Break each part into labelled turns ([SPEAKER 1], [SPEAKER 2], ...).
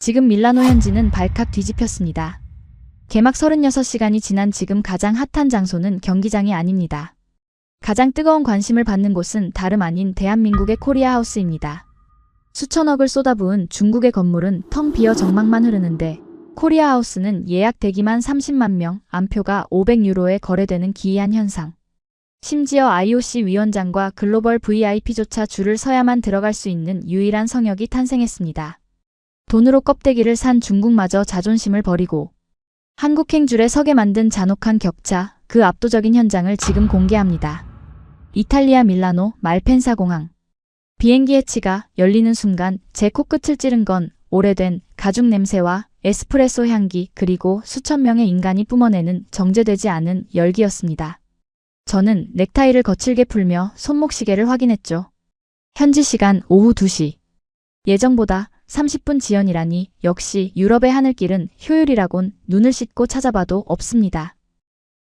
[SPEAKER 1] 지금 밀라노 현지는 발칵 뒤집혔습니다. 개막 36시간이 지난 지금 가장 핫한 장소는 경기장이 아닙니다. 가장 뜨거운 관심을 받는 곳은 다름 아닌 대한민국의 코리아 하우스입니다. 수천억을 쏟아부은 중국의 건물은 텅 비어 정막만 흐르는데 코리아 하우스는 예약 대기만 30만 명, 안표가 500유로에 거래되는 기이한 현상. 심지어 IOC 위원장과 글로벌 VIP조차 줄을 서야만 들어갈 수 있는 유일한 성역이 탄생했습니다. 돈으로 껍데기를 산 중국마저 자존심을 버리고 한국행 줄에 서게 만든 잔혹한 격차, 그 압도적인 현장을 지금 공개합니다. 이탈리아 밀라노 말펜사 공항. 비행기 해치가 열리는 순간 제 코끝을 찌른 건 오래된 가죽 냄새와 에스프레소 향기 그리고 수천 명의 인간이 뿜어내는 정제되지 않은 열기였습니다. 저는 넥타이를 거칠게 풀며 손목시계를 확인했죠. 현지 시간 오후 2시. 예정보다 30분 지연이라니 역시 유럽의 하늘길은 효율이라곤 눈을 씻고 찾아봐도 없습니다.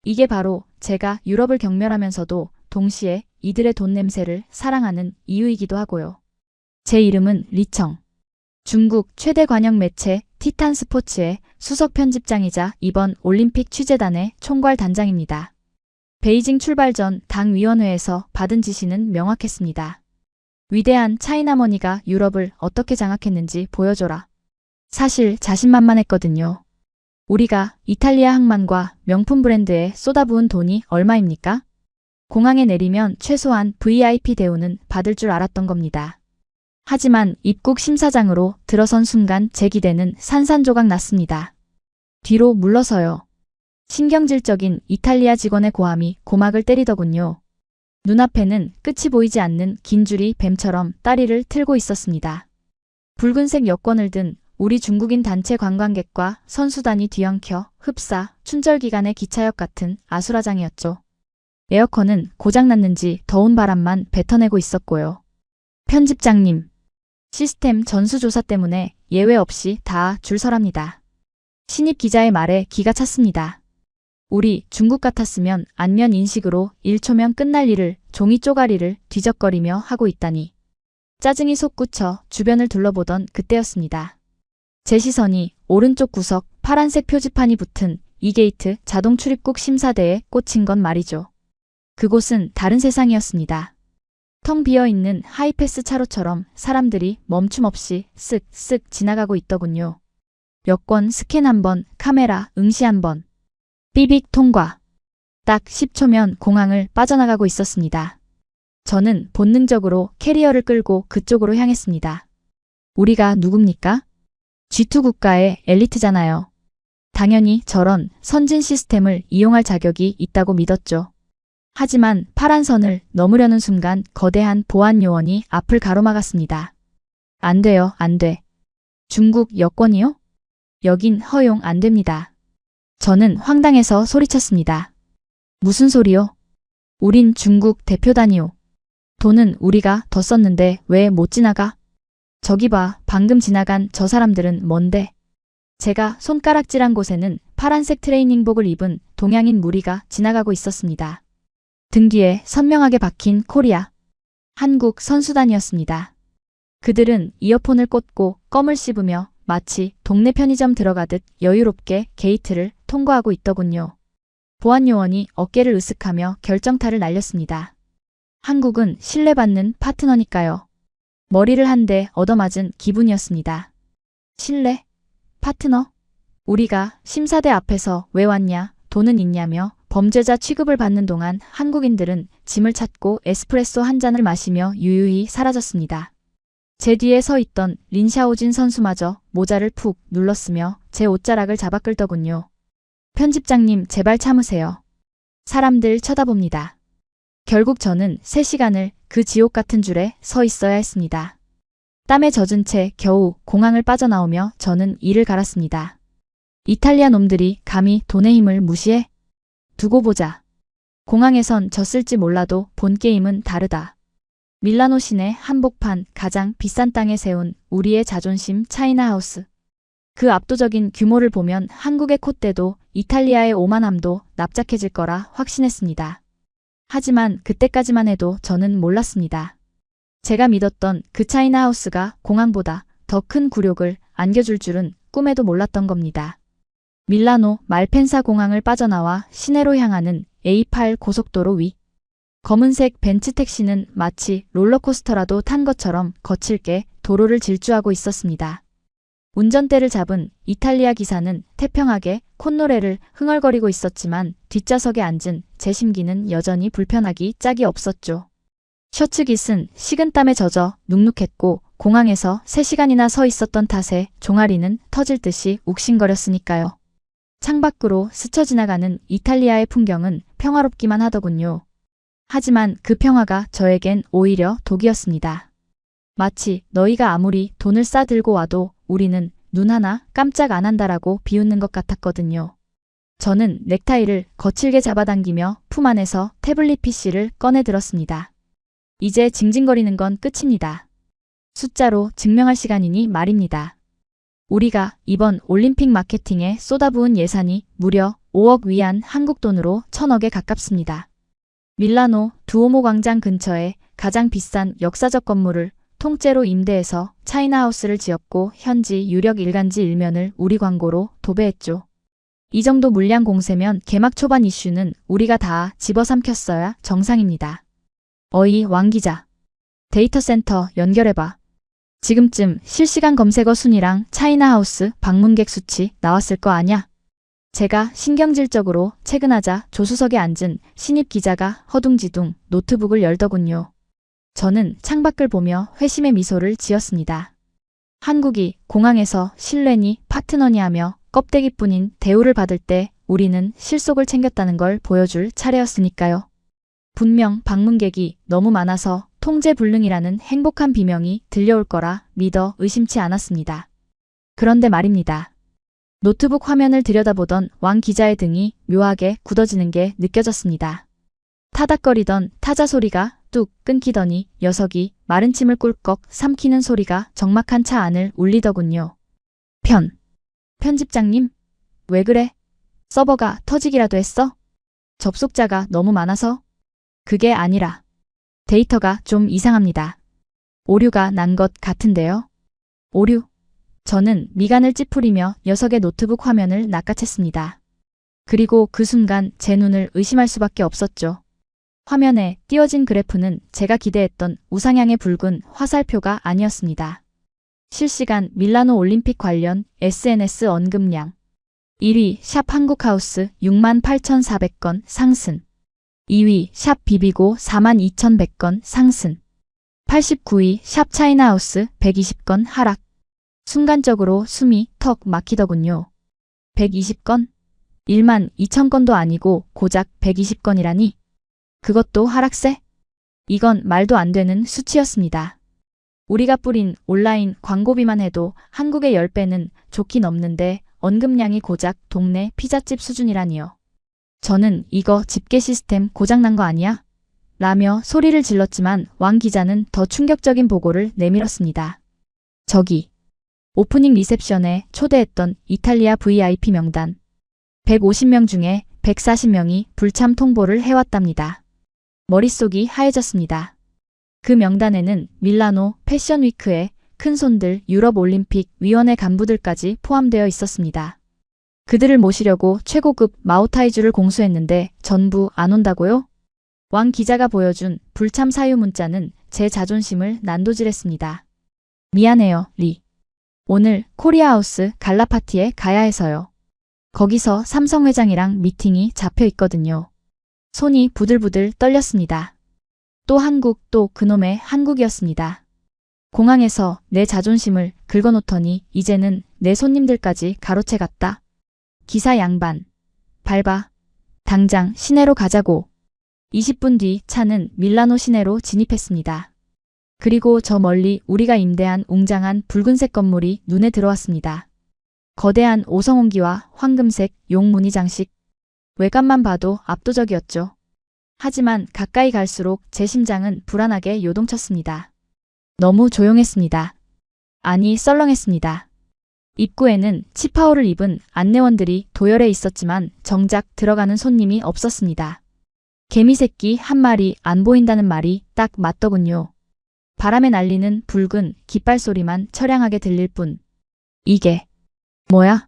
[SPEAKER 1] 이게 바로 제가 유럽을 경멸하면서도 동시에 이들의 돈 냄새를 사랑하는 이유이기도 하고요. 제 이름은 리청. 중국 최대 관영 매체 티탄 스포츠의 수석 편집장이자 이번 올림픽 취재단의 총괄 단장입니다. 베이징 출발 전 당위원회에서 받은 지시는 명확했습니다. 위대한 차이나머니가 유럽을 어떻게 장악했는지 보여줘라. 사실 자신만만했거든요. 우리가 이탈리아 항만과 명품 브랜드에 쏟아부은 돈이 얼마입니까? 공항에 내리면 최소한 VIP 대우는 받을 줄 알았던 겁니다. 하지만 입국 심사장으로 들어선 순간 제 기대는 산산조각 났습니다. 뒤로 물러서요. 신경질적인 이탈리아 직원의 고함이 고막을 때리더군요. 눈앞에는 끝이 보이지 않는 긴 줄이 뱀처럼 다리를 틀고 있었습니다. 붉은색 여권을 든 우리 중국인 단체 관광객과 선수단이 뒤엉켜 흡사, 춘절기간의 기차역 같은 아수라장이었죠. 에어컨은 고장났는지 더운 바람만 뱉어내고 있었고요. 편집장님, 시스템 전수조사 때문에 예외 없이 다 줄 서랍니다. 신입 기자의 말에 기가 찼습니다. 우리 중국 같았으면 안면 인식으로 1초면 끝날 일을 종이 쪼가리를 뒤적거리며 하고 있다니. 짜증이 솟구쳐 주변을 둘러보던 그때였습니다. 제 시선이 오른쪽 구석 파란색 표지판이 붙은 이게이트 자동 출입국 심사대에 꽂힌 건 말이죠. 그곳은 다른 세상이었습니다. 텅 비어있는 하이패스 차로처럼 사람들이 멈춤 없이 쓱쓱 지나가고 있더군요. 여권 스캔 한 번, 카메라 응시 한 번. 삐빅 통과. 딱 10초면 공항을 빠져나가고 있었습니다. 저는 본능적으로 캐리어를 끌고 그쪽으로 향했습니다. 우리가 누굽니까? G2 국가의 엘리트잖아요. 당연히 저런 선진 시스템을 이용할 자격이 있다고 믿었죠. 하지만 파란 선을 넘으려는 순간 거대한 보안 요원이 앞을 가로막았습니다. 안 돼요, 안 돼. 중국 여권이요? 여긴 허용 안 됩니다. 저는 황당해서 소리쳤습니다. 무슨 소리요? 우린 중국 대표단이요. 돈은 우리가 더 썼는데 왜 못 지나가? 저기 봐, 방금 지나간 저 사람들은 뭔데? 제가 손가락질한 곳에는 파란색 트레이닝복을 입은 동양인 무리가 지나가고 있었습니다. 등 뒤에 선명하게 박힌 코리아, 한국 선수단이었습니다. 그들은 이어폰을 꽂고 껌을 씹으며 마치 동네 편의점 들어가듯 여유롭게 게이트를 통과하고 있더군요. 보안요원이 어깨를 으쓱하며 결정타를 날렸습니다. 한국은 신뢰받는 파트너니까요. 머리를 한 대 얻어맞은 기분이었습니다. 신뢰? 파트너? 우리가 심사대 앞에서 왜 왔냐, 돈은 있냐며 범죄자 취급을 받는 동안 한국인들은 짐을 찾고 에스프레소 한 잔을 마시며 유유히 사라졌습니다. 제 뒤에 서 있던 린샤오진 선수마저 모자를 푹 눌렀으며 제 옷자락을 잡아 끌더군요. 편집장님, 제발 참으세요. 사람들 쳐다봅니다. 결국 저는 3시간을 그 지옥 같은 줄에 서 있어야 했습니다. 땀에 젖은 채 겨우 공항을 빠져나오며 저는 이를 갈았습니다. 이탈리아 놈들이 감히 돈의 힘을 무시해? 두고 보자. 공항에선 졌을지 몰라도 본 게임은 다르다. 밀라노 시내 한복판 가장 비싼 땅에 세운 우리의 자존심 차이나하우스. 그 압도적인 규모를 보면 한국의 콧대도 이탈리아의 오만함도 납작해질 거라 확신했습니다. 하지만 그때까지만 해도 저는 몰랐습니다. 제가 믿었던 그 차이나하우스가 공항보다 더 큰 굴욕을 안겨줄 줄은 꿈에도 몰랐던 겁니다. 밀라노 말펜사 공항을 빠져나와 시내로 향하는 A8 고속도로 위. 검은색 벤츠 택시는 마치 롤러코스터라도 탄 것처럼 거칠게 도로를 질주하고 있었습니다. 운전대를 잡은 이탈리아 기사는 태평하게 콧노래를 흥얼거리고 있었지만 뒷좌석에 앉은 제 심기는 여전히 불편하기 짝이 없었죠. 셔츠깃은 식은땀에 젖어 눅눅했고 공항에서 3시간이나 서 있었던 탓에 종아리는 터질 듯이 욱신거렸으니까요. 창밖으로 스쳐 지나가는 이탈리아의 풍경은 평화롭기만 하더군요. 하지만 그 평화가 저에겐 오히려 독이었습니다. 마치 너희가 아무리 돈을 싸들고 와도 우리는 눈 하나 깜짝 안 한다라고 비웃는 것 같았거든요. 저는 넥타이를 거칠게 잡아당기며 품 안에서 태블릿 PC를 꺼내 들었습니다. 이제 징징거리는 건 끝입니다. 숫자로 증명할 시간이니 말입니다. 우리가 이번 올림픽 마케팅에 쏟아부은 예산이 무려 5억 위안 한국 돈으로 1,000억에 가깝습니다. 밀라노 두오모 광장 근처에 가장 비싼 역사적 건물을 통째로 임대해서 차이나하우스를 지었고 현지 유력 일간지 일면을 우리 광고로 도배했죠. 이 정도 물량 공세면 개막 초반 이슈는 우리가 다 집어삼켰어야 정상입니다. 어이 왕 기자. 데이터 센터 연결해봐. 지금쯤 실시간 검색어 순위랑 차이나하우스 방문객 수치 나왔을 거 아냐? 제가 신경질적으로 퇴근하자 조수석에 앉은 신입 기자가 허둥지둥 노트북을 열더군요. 저는 창밖을 보며 회심의 미소를 지었습니다. 한국이 공항에서 실내니 파트너니 하며 껍데기뿐인 대우를 받을 때 우리는 실속을 챙겼다는 걸 보여줄 차례였으니까요. 분명 방문객이 너무 많아서 통제불능이라는 행복한 비명이 들려올 거라 믿어 의심치 않았습니다. 그런데 말입니다. 노트북 화면을 들여다보던 왕 기자의 등이 묘하게 굳어지는 게 느껴졌습니다. 타닥거리던 타자 소리가 뚝 끊기더니 녀석이 마른 침을 꿀꺽 삼키는 소리가 적막한 차 안을 울리더군요. 편집장님? 왜 그래? 서버가 터지기라도 했어? 접속자가 너무 많아서? 그게 아니라 데이터가 좀 이상합니다. 오류가 난 것 같은데요. 오류? 저는 미간을 찌푸리며 녀석의 노트북 화면을 낚아챘습니다. 그리고 그 순간 제 눈을 의심할 수밖에 없었죠. 화면에 띄워진 그래프는 제가 기대했던 우상향의 붉은 화살표가 아니었습니다. 실시간 밀라노 올림픽 관련 SNS 언급량 1위 샵 한국하우스 68,400건 상승 2위 샵 비비고 42,100건 상승 89위 샵 차이나하우스 120건 하락 순간적으로 숨이 턱 막히더군요. 120건? 12,000건도 아니고 고작 120건이라니? 그것도 하락세? 이건 말도 안 되는 수치였습니다. 우리가 뿌린 온라인 광고비만 해도 한국의 10배는 좋게 넘는데 언급량이 고작 동네 피자집 수준이라니요. 저는 이거 집계 시스템 고장난 거 아니야? 라며 소리를 질렀지만 왕 기자는 더 충격적인 보고를 내밀었습니다. 저기 오프닝 리셉션에 초대했던 이탈리아 VIP 명단 150명 중에 140명이 불참 통보를 해왔답니다. 머릿속이 하얘졌습니다. 그 명단에는 밀라노 패션위크의 큰손들 유럽올림픽 위원회 간부들까지 포함되어 있었습니다. 그들을 모시려고 최고급 마오타이주를 공수했는데 전부 안 온다고요? 왕 기자가 보여준 불참 사유 문자는 제 자존심을 난도질했습니다. 미안해요, 리. 오늘 코리아하우스 갈라 파티에 가야 해서요. 거기서 삼성 회장이랑 미팅이 잡혀 있거든요. 손이 부들부들 떨렸습니다. 또 한국 또 그놈의 한국이었습니다. 공항에서 내 자존심을 긁어놓더니 이제는 내 손님들까지 가로채 갔다. 기사 양반. 밟아. 당장 시내로 가자고. 20분 뒤 차는 밀라노 시내로 진입했습니다. 그리고 저 멀리 우리가 임대한 웅장한 붉은색 건물이 눈에 들어왔습니다. 거대한 오성홍기와 황금색 용 무늬 장식. 외관만 봐도 압도적이었죠. 하지만 가까이 갈수록 제 심장은 불안하게 요동쳤습니다. 너무 조용했습니다. 아니 썰렁했습니다. 입구에는 치파오를 입은 안내원들이 도열해 있었지만 정작 들어가는 손님이 없었습니다. 개미새끼 한 마리 안 보인다는 말이 딱 맞더군요. 바람에 날리는 붉은 깃발 소리만 처량하게 들릴 뿐. 이게 뭐야?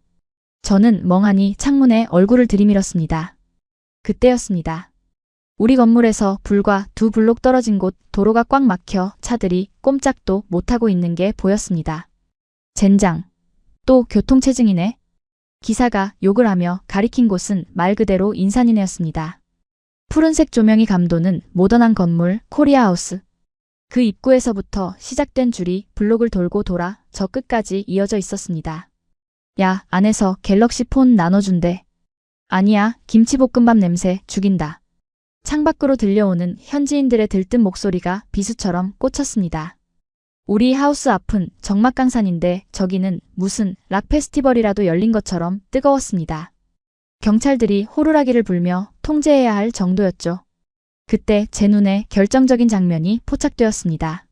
[SPEAKER 1] 저는 멍하니 창문에 얼굴을 들이밀었습니다. 그때였습니다. 우리 건물에서 불과 2블록 떨어진 곳 도로가 꽉 막혀 차들이 꼼짝도 못하고 있는 게 보였습니다. 젠장. 또 교통체증이네. 기사가 욕을 하며 가리킨 곳은 말 그대로 인산이네였습니다. 푸른색 조명이 감도는 모던한 건물 코리아하우스. 그 입구에서부터 시작된 줄이 블록을 돌고 돌아 저 끝까지 이어져 있었습니다. 야, 안에서 갤럭시 폰 나눠준대. 아니야, 김치볶음밥 냄새 죽인다. 창밖으로 들려오는 현지인들의 들뜬 목소리가 비수처럼 꽂혔습니다. 우리 하우스 앞은 정막강산인데 저기는 무슨 락 페스티벌이라도 열린 것처럼 뜨거웠습니다. 경찰들이 호루라기를 불며 통제해야 할 정도였죠. 그때 제 눈에 결정적인 장면이 포착되었습니다.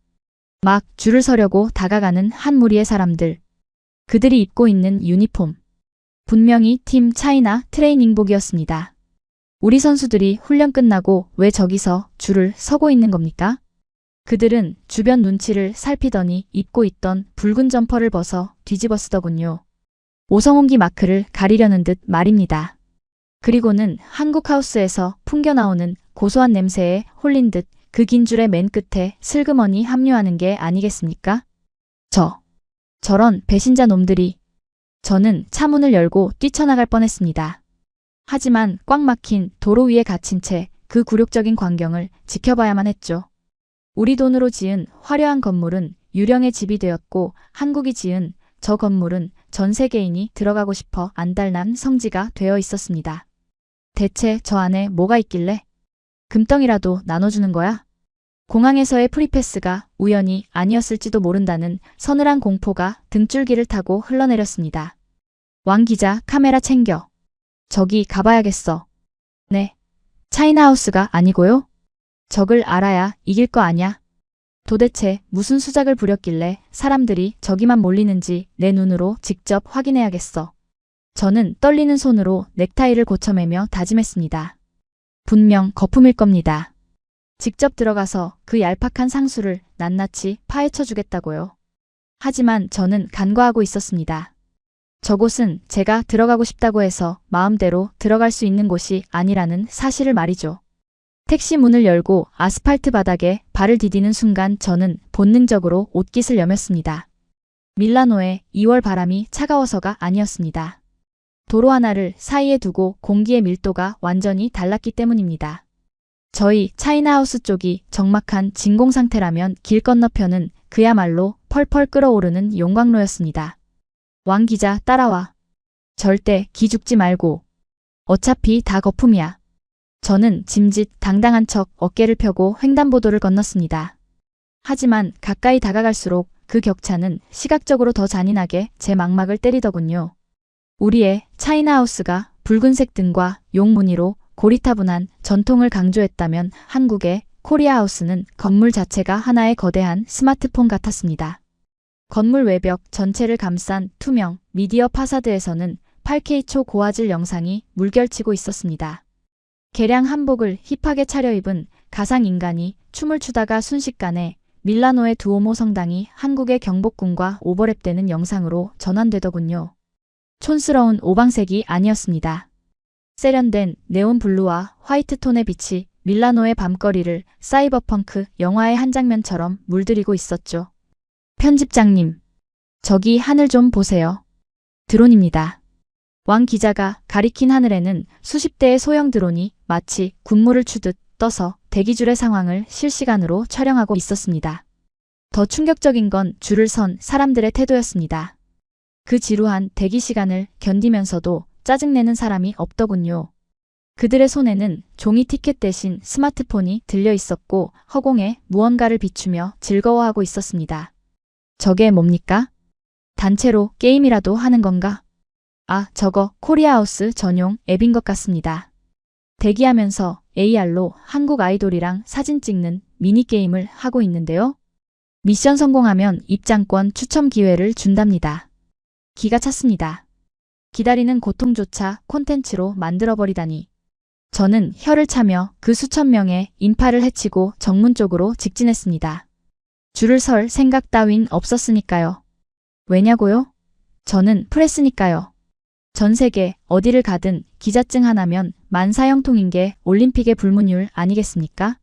[SPEAKER 1] 막 줄을 서려고 다가가는 한 무리의 사람들. 그들이 입고 있는 유니폼. 분명히 팀 차이나 트레이닝복이었습니다. 우리 선수들이 훈련 끝나고 왜 저기서 줄을 서고 있는 겁니까? 그들은 주변 눈치를 살피더니 입고 있던 붉은 점퍼를 벗어 뒤집어 쓰더군요. 오성홍기 마크를 가리려는 듯 말입니다. 그리고는 한국 하우스에서 풍겨나오는 고소한 냄새에 홀린 듯 그 긴 줄의 맨 끝에 슬그머니 합류하는 게 아니겠습니까? 저런 배신자 놈들이. 저는 차문을 열고 뛰쳐나갈 뻔했습니다. 하지만 꽉 막힌 도로 위에 갇힌 채 그 굴욕적인 광경을 지켜봐야만 했죠. 우리 돈으로 지은 화려한 건물은 유령의 집이 되었고 한국이 지은 저 건물은 전 세계인이 들어가고 싶어 안달난 성지가 되어 있었습니다. 대체 저 안에 뭐가 있길래? 금덩이라도 나눠주는 거야? 공항에서의 프리패스가 우연이 아니었을지도 모른다는 서늘한 공포가 등줄기를 타고 흘러내렸습니다. 왕 기자, 카메라 챙겨. 저기 가봐야겠어. 네. 차이나하우스가 아니고요? 적을 알아야 이길 거 아냐? 도대체 무슨 수작을 부렸길래 사람들이 저기만 몰리는지 내 눈으로 직접 확인해야겠어. 저는 떨리는 손으로 넥타이를 고쳐매며 다짐했습니다. 분명 거품일 겁니다. 직접 들어가서 그 얄팍한 상수를 낱낱이 파헤쳐 주겠다고요. 하지만 저는 간과하고 있었습니다. 저곳은 제가 들어가고 싶다고 해서 마음대로 들어갈 수 있는 곳이 아니라는 사실을 말이죠. 택시 문을 열고 아스팔트 바닥에 발을 디디는 순간 저는 본능적으로 옷깃을 여몄습니다. 밀라노의 2월 바람이 차가워서가 아니었습니다. 도로 하나를 사이에 두고 공기의 밀도가 완전히 달랐기 때문입니다. 저희 차이나하우스 쪽이 적막한 진공 상태라면 길 건너편은 그야말로 펄펄 끓어오르는 용광로였습니다. 왕 기자 따라와. 절대 기죽지 말고. 어차피 다 거품이야. 저는 짐짓 당당한 척 어깨를 펴고 횡단보도를 건넜습니다. 하지만 가까이 다가갈수록 그 격차는 시각적으로 더 잔인하게 제 망막을 때리더군요. 우리의 차이나하우스가 붉은색 등과 용무늬로 고리타분한 전통을 강조했다면 한국의 코리아하우스는 건물 자체가 하나의 거대한 스마트폰 같았습니다. 건물 외벽 전체를 감싼 투명 미디어 파사드에서는 8K 초고화질 영상이 물결치고 있었습니다. 개량 한복을 힙하게 차려입은 가상인간이 춤을 추다가 순식간에 밀라노의 두오모 성당이 한국의 경복궁과 오버랩되는 영상으로 전환되더군요. 촌스러운 오방색이 아니었습니다. 세련된 네온블루와 화이트톤의 빛이 밀라노의 밤거리를 사이버펑크 영화의 한 장면처럼 물들이고 있었죠. 편집장님, 저기 하늘 좀 보세요. 드론입니다. 왕 기자가 가리킨 하늘에는 수십 대의 소형 드론이 마치 군무를 추듯 떠서 대기줄의 상황을 실시간으로 촬영하고 있었습니다. 더 충격적인 건 줄을 선 사람들의 태도였습니다. 그 지루한 대기 시간을 견디면서도 짜증내는 사람이 없더군요. 그들의 손에는 종이 티켓 대신 스마트폰이 들려 있었고 허공에 무언가를 비추며 즐거워하고 있었습니다. 저게 뭡니까? 단체로 게임이라도 하는 건가? 아, 저거 코리아하우스 전용 앱인 것 같습니다. 대기하면서 AR로 한국 아이돌이랑 사진 찍는 미니게임을 하고 있는데요. 미션 성공하면 입장권 추첨 기회를 준답니다. 기가 찼습니다. 기다리는 고통조차 콘텐츠로 만들어버리다니. 저는 혀를 차며 그 수천 명의 인파를 해치고 정문 쪽으로 직진했습니다. 줄을 설 생각 따윈 없었으니까요. 왜냐고요? 저는 프레스니까요. 전 세계 어디를 가든 기자증 하나면 만사형통인 게 올림픽의 불문율 아니겠습니까?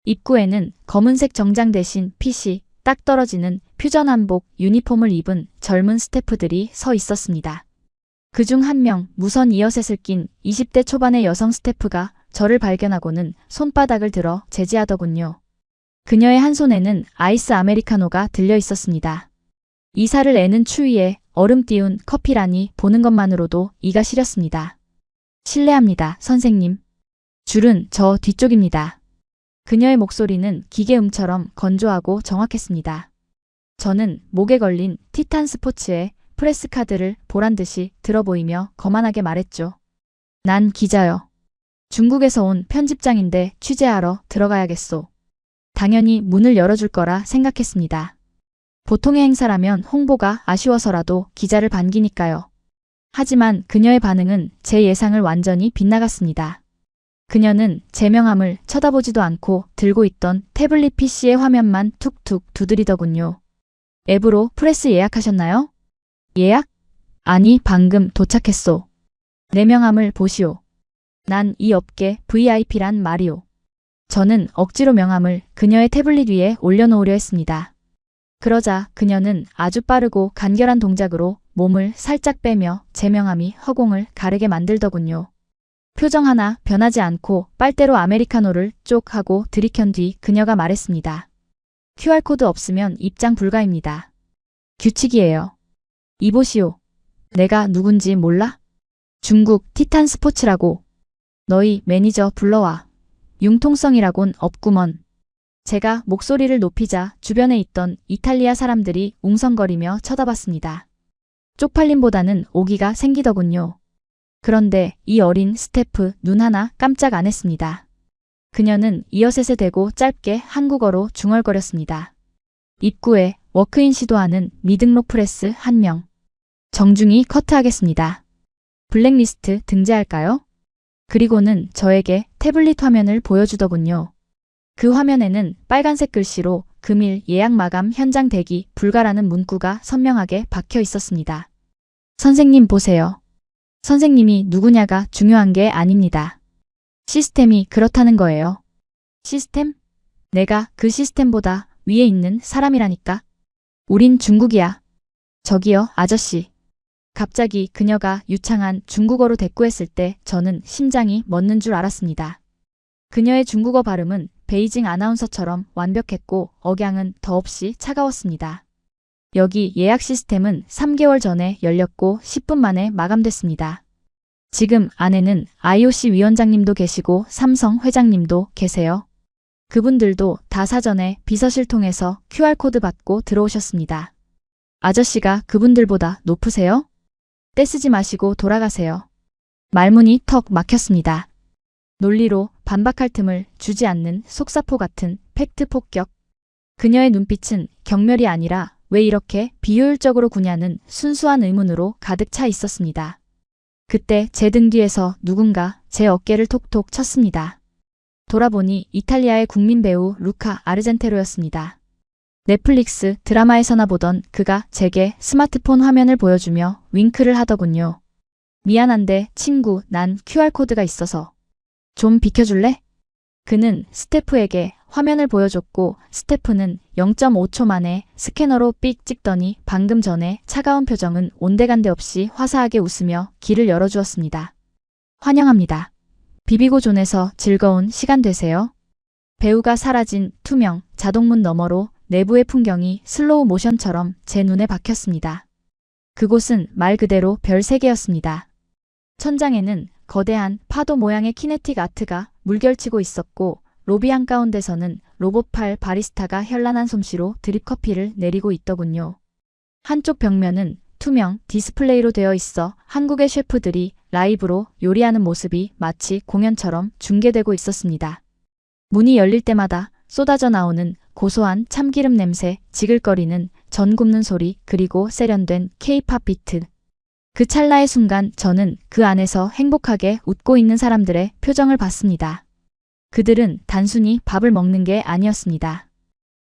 [SPEAKER 1] 입구에는 검은색 정장 대신 핏이 딱 떨어지는 퓨전 한복 유니폼을 입은 젊은 스태프들이 서 있었습니다. 그중 한 명 무선 이어셋을 낀 20대 초반의 여성 스태프가 저를 발견하고는 손바닥을 들어 제지하더군요. 그녀의 한 손에는 아이스 아메리카노가 들려 있었습니다. 이사를 애는 추위에 얼음 띄운 커피라니 보는 것만으로도 이가 시렸습니다. 실례합니다, 선생님. 줄은 저 뒤쪽입니다. 그녀의 목소리는 기계음처럼 건조하고 정확했습니다. 저는 목에 걸린 티탄 스포츠의 프레스 카드를 보란듯이 들어보이며 거만하게 말했죠. 난 기자요. 중국에서 온 편집장인데 취재하러 들어가야겠소. 당연히 문을 열어줄 거라 생각했습니다. 보통의 행사라면 홍보가 아쉬워서라도 기자를 반기니까요. 하지만 그녀의 반응은 제 예상을 완전히 빗나갔습니다. 그녀는 제 명함을 쳐다보지도 않고 들고 있던 태블릿 PC의 화면만 툭툭 두드리더군요. 앱으로 프레스 예약하셨나요? 예약? 아니, 방금 도착했소. 내 명함을 보시오. 난 이 업계 VIP란 말이오. 저는 억지로 명함을 그녀의 태블릿 위에 올려놓으려 했습니다. 그러자 그녀는 아주 빠르고 간결한 동작으로 몸을 살짝 빼며 제 명함이 허공을 가르게 만들더군요. 표정 하나 변하지 않고 빨대로 아메리카노를 쪽 하고 들이켠 뒤 그녀가 말했습니다. QR코드 없으면 입장 불가입니다. 규칙이에요. 이보시오. 내가 누군지 몰라? 중국 티탄 스포츠라고. 너희 매니저 불러와. 융통성이라곤 없구먼. 제가 목소리를 높이자 주변에 있던 이탈리아 사람들이 웅성거리며 쳐다봤습니다. 쪽팔림보다는 오기가 생기더군요. 그런데 이 어린 스태프 눈 하나 깜짝 안 했습니다. 그녀는 이어셋에 대고 짧게 한국어로 중얼거렸습니다. 입구에 워크인 시도하는 미등록 프레스 1명. 정중히 커트하겠습니다. 블랙리스트 등재할까요? 그리고는 저에게 태블릿 화면을 보여주더군요. 그 화면에는 빨간색 글씨로 금일 예약 마감 현장 대기 불가라는 문구가 선명하게 박혀 있었습니다. 선생님 보세요. 선생님이 누구냐가 중요한 게 아닙니다. 시스템이 그렇다는 거예요. 시스템? 내가 그 시스템보다 위에 있는 사람이라니까. 우린 중국이야. 저기요, 아저씨. 갑자기 그녀가 유창한 중국어로 대꾸했을 때 저는 심장이 멎는 줄 알았습니다. 그녀의 중국어 발음은 베이징 아나운서처럼 완벽했고 억양은 더없이 차가웠습니다. 여기 예약 시스템은 3개월 전에 열렸고 10분 만에 마감됐습니다. 지금 안에는 IOC 위원장님도 계시고 삼성 회장님도 계세요. 그분들도 다 사전에 비서실 통해서 QR코드 받고 들어오셨습니다. 아저씨가 그분들보다 높으세요? 떼쓰지 마시고 돌아가세요. 말문이 턱 막혔습니다. 논리로 반박할 틈을 주지 않는 속사포 같은 팩트 폭격. 그녀의 눈빛은 경멸이 아니라 왜 이렇게 비효율적으로 구냐는 순수한 의문으로 가득 차 있었습니다. 그때 제 등 뒤에서 누군가 제 어깨를 톡톡 쳤습니다. 돌아보니 이탈리아의 국민 배우 루카 아르젠테로였습니다. 넷플릭스 드라마에서나 보던 그가 제게 스마트폰 화면을 보여주며 윙크를 하더군요. 미안한데 친구, 난 QR코드가 있어서. 좀 비켜줄래? 그는 스태프에게 화면을 보여줬고 스태프는 0.5초 만에 스캐너로 삑 찍더니 방금 전에 차가운 표정은 온데간데 없이 화사하게 웃으며 길을 열어주었습니다. 환영합니다. 비비고존에서 즐거운 시간 되세요. 배우가 사라진 투명 자동문 너머로 내부의 풍경이 슬로우 모션처럼 제 눈에 박혔습니다. 그곳은 말 그대로 별 3개였습니다. 천장에는 거대한 파도 모양의 키네틱 아트가 물결치고 있었고 로비 한가운데서는 로봇팔 바리스타가 현란한 솜씨로 드립커피를 내리고 있더군요. 한쪽 벽면은 투명 디스플레이로 되어 있어 한국의 셰프들이 라이브로 요리하는 모습이 마치 공연처럼 중계되고 있었습니다. 문이 열릴 때마다 쏟아져 나오는 고소한 참기름 냄새, 지글거리는 전 굽는 소리, 그리고 세련된 K-팝 비트. 그 찰나의 순간 저는 그 안에서 행복하게 웃고 있는 사람들의 표정을 봤습니다. 그들은 단순히 밥을 먹는 게 아니었습니다.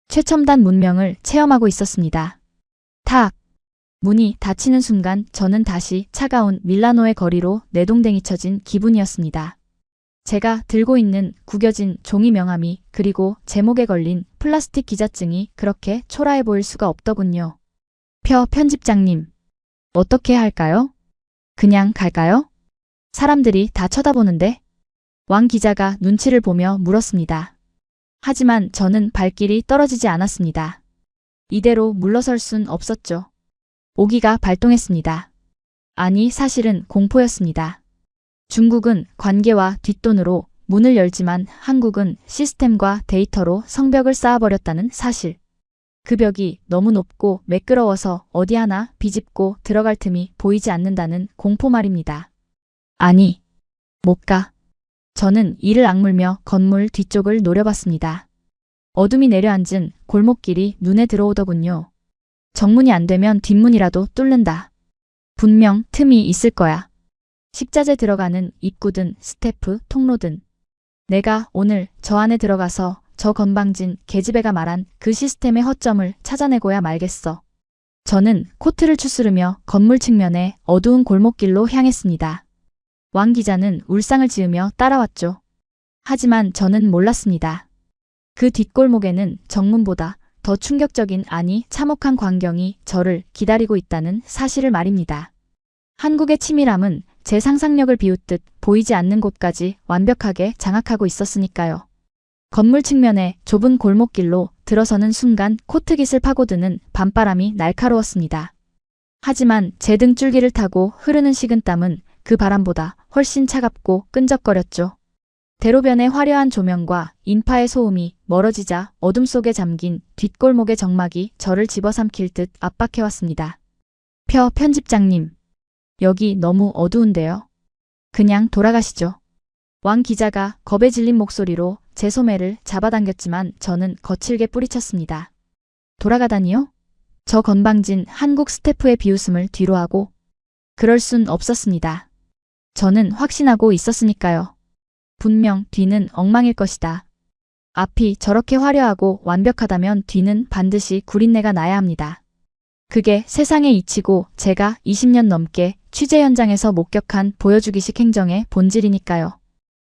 [SPEAKER 1] 최첨단 문명을 체험하고 있었습니다. 탁! 문이 닫히는 순간 저는 다시 차가운 밀라노의 거리로 내동댕이 쳐진 기분이었습니다. 제가 들고 있는 구겨진 종이 명함이 그리고 제목에 걸린 플라스틱 기자증이 그렇게 초라해 보일 수가 없더군요. 편집장님, 어떻게 할까요? 그냥 갈까요? 사람들이 다 쳐다보는데? 왕 기자가 눈치를 보며 물었습니다. 하지만 저는 발길이 떨어지지 않았습니다. 이대로 물러설 순 없었죠. 오기가 발동했습니다. 아니, 사실은 공포였습니다. 중국은 관계와 뒷돈으로 문을 열지만 한국은 시스템과 데이터로 성벽을 쌓아버렸다는 사실. 그 벽이 너무 높고 매끄러워서 어디 하나 비집고 들어갈 틈이 보이지 않는다는 공포 말입니다. 아니, 못 가. 저는 이를 악물며 건물 뒤쪽을 노려봤습니다. 어둠이 내려앉은 골목길이 눈에 들어오더군요. 정문이 안 되면 뒷문이라도 뚫는다. 분명 틈이 있을 거야. 식자재 들어가는 입구든 스태프, 통로든. 내가 오늘 저 안에 들어가서 저 건방진 계집애가 말한 그 시스템의 허점을 찾아내고야 말겠어. 저는 코트를 추스르며 건물 측면의 어두운 골목길로 향했습니다. 왕 기자는 울상을 지으며 따라왔죠. 하지만 저는 몰랐습니다. 그 뒷골목에는 정문보다 더 충격적인, 아니 참혹한 광경이 저를 기다리고 있다는 사실을 말입니다. 한국의 치밀함은 제 상상력을 비웃듯 보이지 않는 곳까지 완벽하게 장악하고 있었으니까요. 건물 측면의 좁은 골목길로 들어서는 순간 코트깃을 파고드는 밤바람이 날카로웠습니다. 하지만 제 등줄기를 타고 흐르는 식은땀은 그 바람보다 훨씬 차갑고 끈적거렸죠. 대로변의 화려한 조명과 인파의 소음이 멀어지자 어둠 속에 잠긴 뒷골목의 적막이 저를 집어삼킬 듯 압박해왔습니다. 편집장님, 여기 너무 어두운데요. 그냥 돌아가시죠. 왕 기자가 겁에 질린 목소리로 제 소매를 잡아당겼지만 저는 거칠게 뿌리쳤습니다. 돌아가다니요? 저 건방진 한국 스태프의 비웃음을 뒤로하고. 그럴 순 없었습니다. 저는 확신하고 있었으니까요. 분명 뒤는 엉망일 것이다. 앞이 저렇게 화려하고 완벽하다면 뒤는 반드시 구린내가 나야 합니다. 그게 세상의 이치고 제가 20년 넘게 취재 현장에서 목격한 보여주기식 행정의 본질이니까요.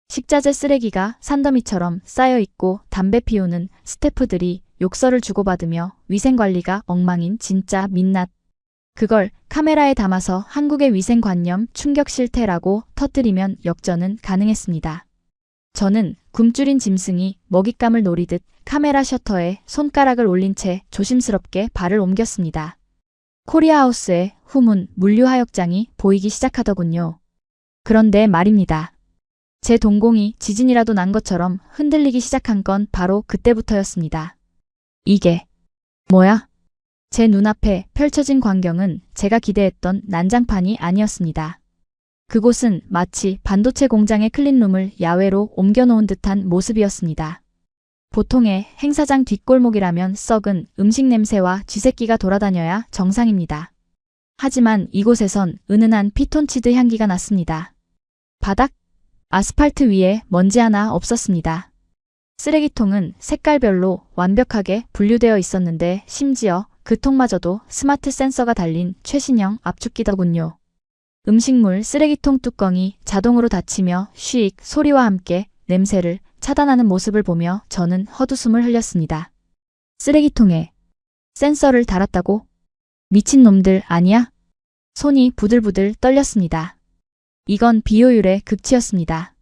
[SPEAKER 1] 식자재 쓰레기가 산더미처럼 쌓여있고 담배 피우는 스태프들이 욕설을 주고받으며 위생관리가 엉망인 진짜 민낯. 그걸 카메라에 담아서 한국의 위생관념 충격 실태라고 터뜨리면 역전은 가능했습니다. 저는 굶주린 짐승이 먹잇감을 노리듯 카메라 셔터에 손가락을 올린 채 조심스럽게 발을 옮겼습니다. 코리아하우스의 후문 물류하역장이 보이기 시작하더군요. 그런데 말입니다. 제 동공이 지진이라도 난 것처럼 흔들리기 시작한 건 바로 그때부터였습니다. 이게 뭐야? 제 눈앞에 펼쳐진 광경은 제가 기대했던 난장판이 아니었습니다. 그곳은 마치 반도체 공장의 클린룸을 야외로 옮겨놓은 듯한 모습이었습니다. 보통의 행사장 뒷골목이라면 썩은 음식 냄새와 쥐새끼가 돌아다녀야 정상입니다. 하지만 이곳에선 은은한 피톤치드 향기가 났습니다. 바닥? 아스팔트 위에 먼지 하나 없었습니다. 쓰레기통은 색깔별로 완벽하게 분류되어 있었는데 심지어 그 통마저도 스마트 센서가 달린 최신형 압축기더군요. 음식물 쓰레기통 뚜껑이 자동으로 닫히며 쉬익 소리와 함께 냄새를 차단하는 모습을 보며 저는 헛웃음을 흘렸습니다. 쓰레기통에 센서를 달았다고? 미친놈들 아니야? 손이 부들부들 떨렸습니다. 이건 비효율의 극치였습니다.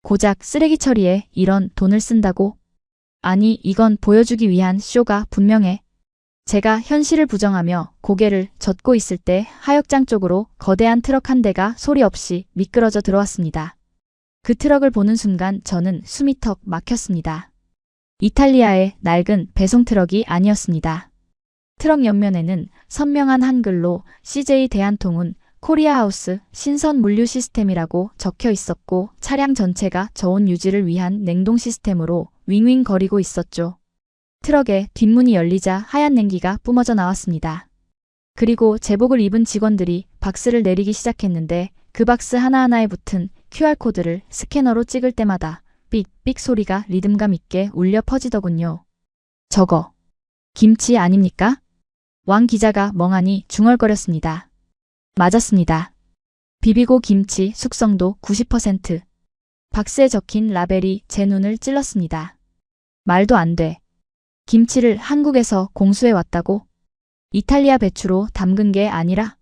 [SPEAKER 1] 고작 쓰레기 처리에 이런 돈을 쓴다고? 아니, 이건 보여주기 위한 쇼가 분명해. 제가 현실을 부정하며 고개를 젓고 있을 때 하역장 쪽으로 거대한 트럭 한 대가 소리 없이 미끄러져 들어왔습니다. 그 트럭을 보는 순간 저는 숨이 턱 막혔습니다. 이탈리아의 낡은 배송 트럭이 아니었습니다. 트럭 옆면에는 선명한 한글로 CJ 대한통운 코리아하우스 신선 물류 시스템이라고 적혀 있었고 차량 전체가 저온 유지를 위한 냉동 시스템으로 윙윙거리고 있었죠. 트럭의 뒷문이 열리자 하얀 냉기가 뿜어져 나왔습니다. 그리고 제복을 입은 직원들이 박스를 내리기 시작했는데 그 박스 하나하나에 붙은 QR코드를 스캐너로 찍을 때마다 삑삑 소리가 리듬감 있게 울려 퍼지더군요. 저거 김치 아닙니까? 왕 기자가 멍하니 중얼거렸습니다. 맞았습니다. 비비고 김치 숙성도 90%. 박스에 적힌 라벨이 제 눈을 찔렀습니다. 말도 안 돼. 김치를 한국에서 공수해 왔다고? 이탈리아 배추로 담근 게 아니라?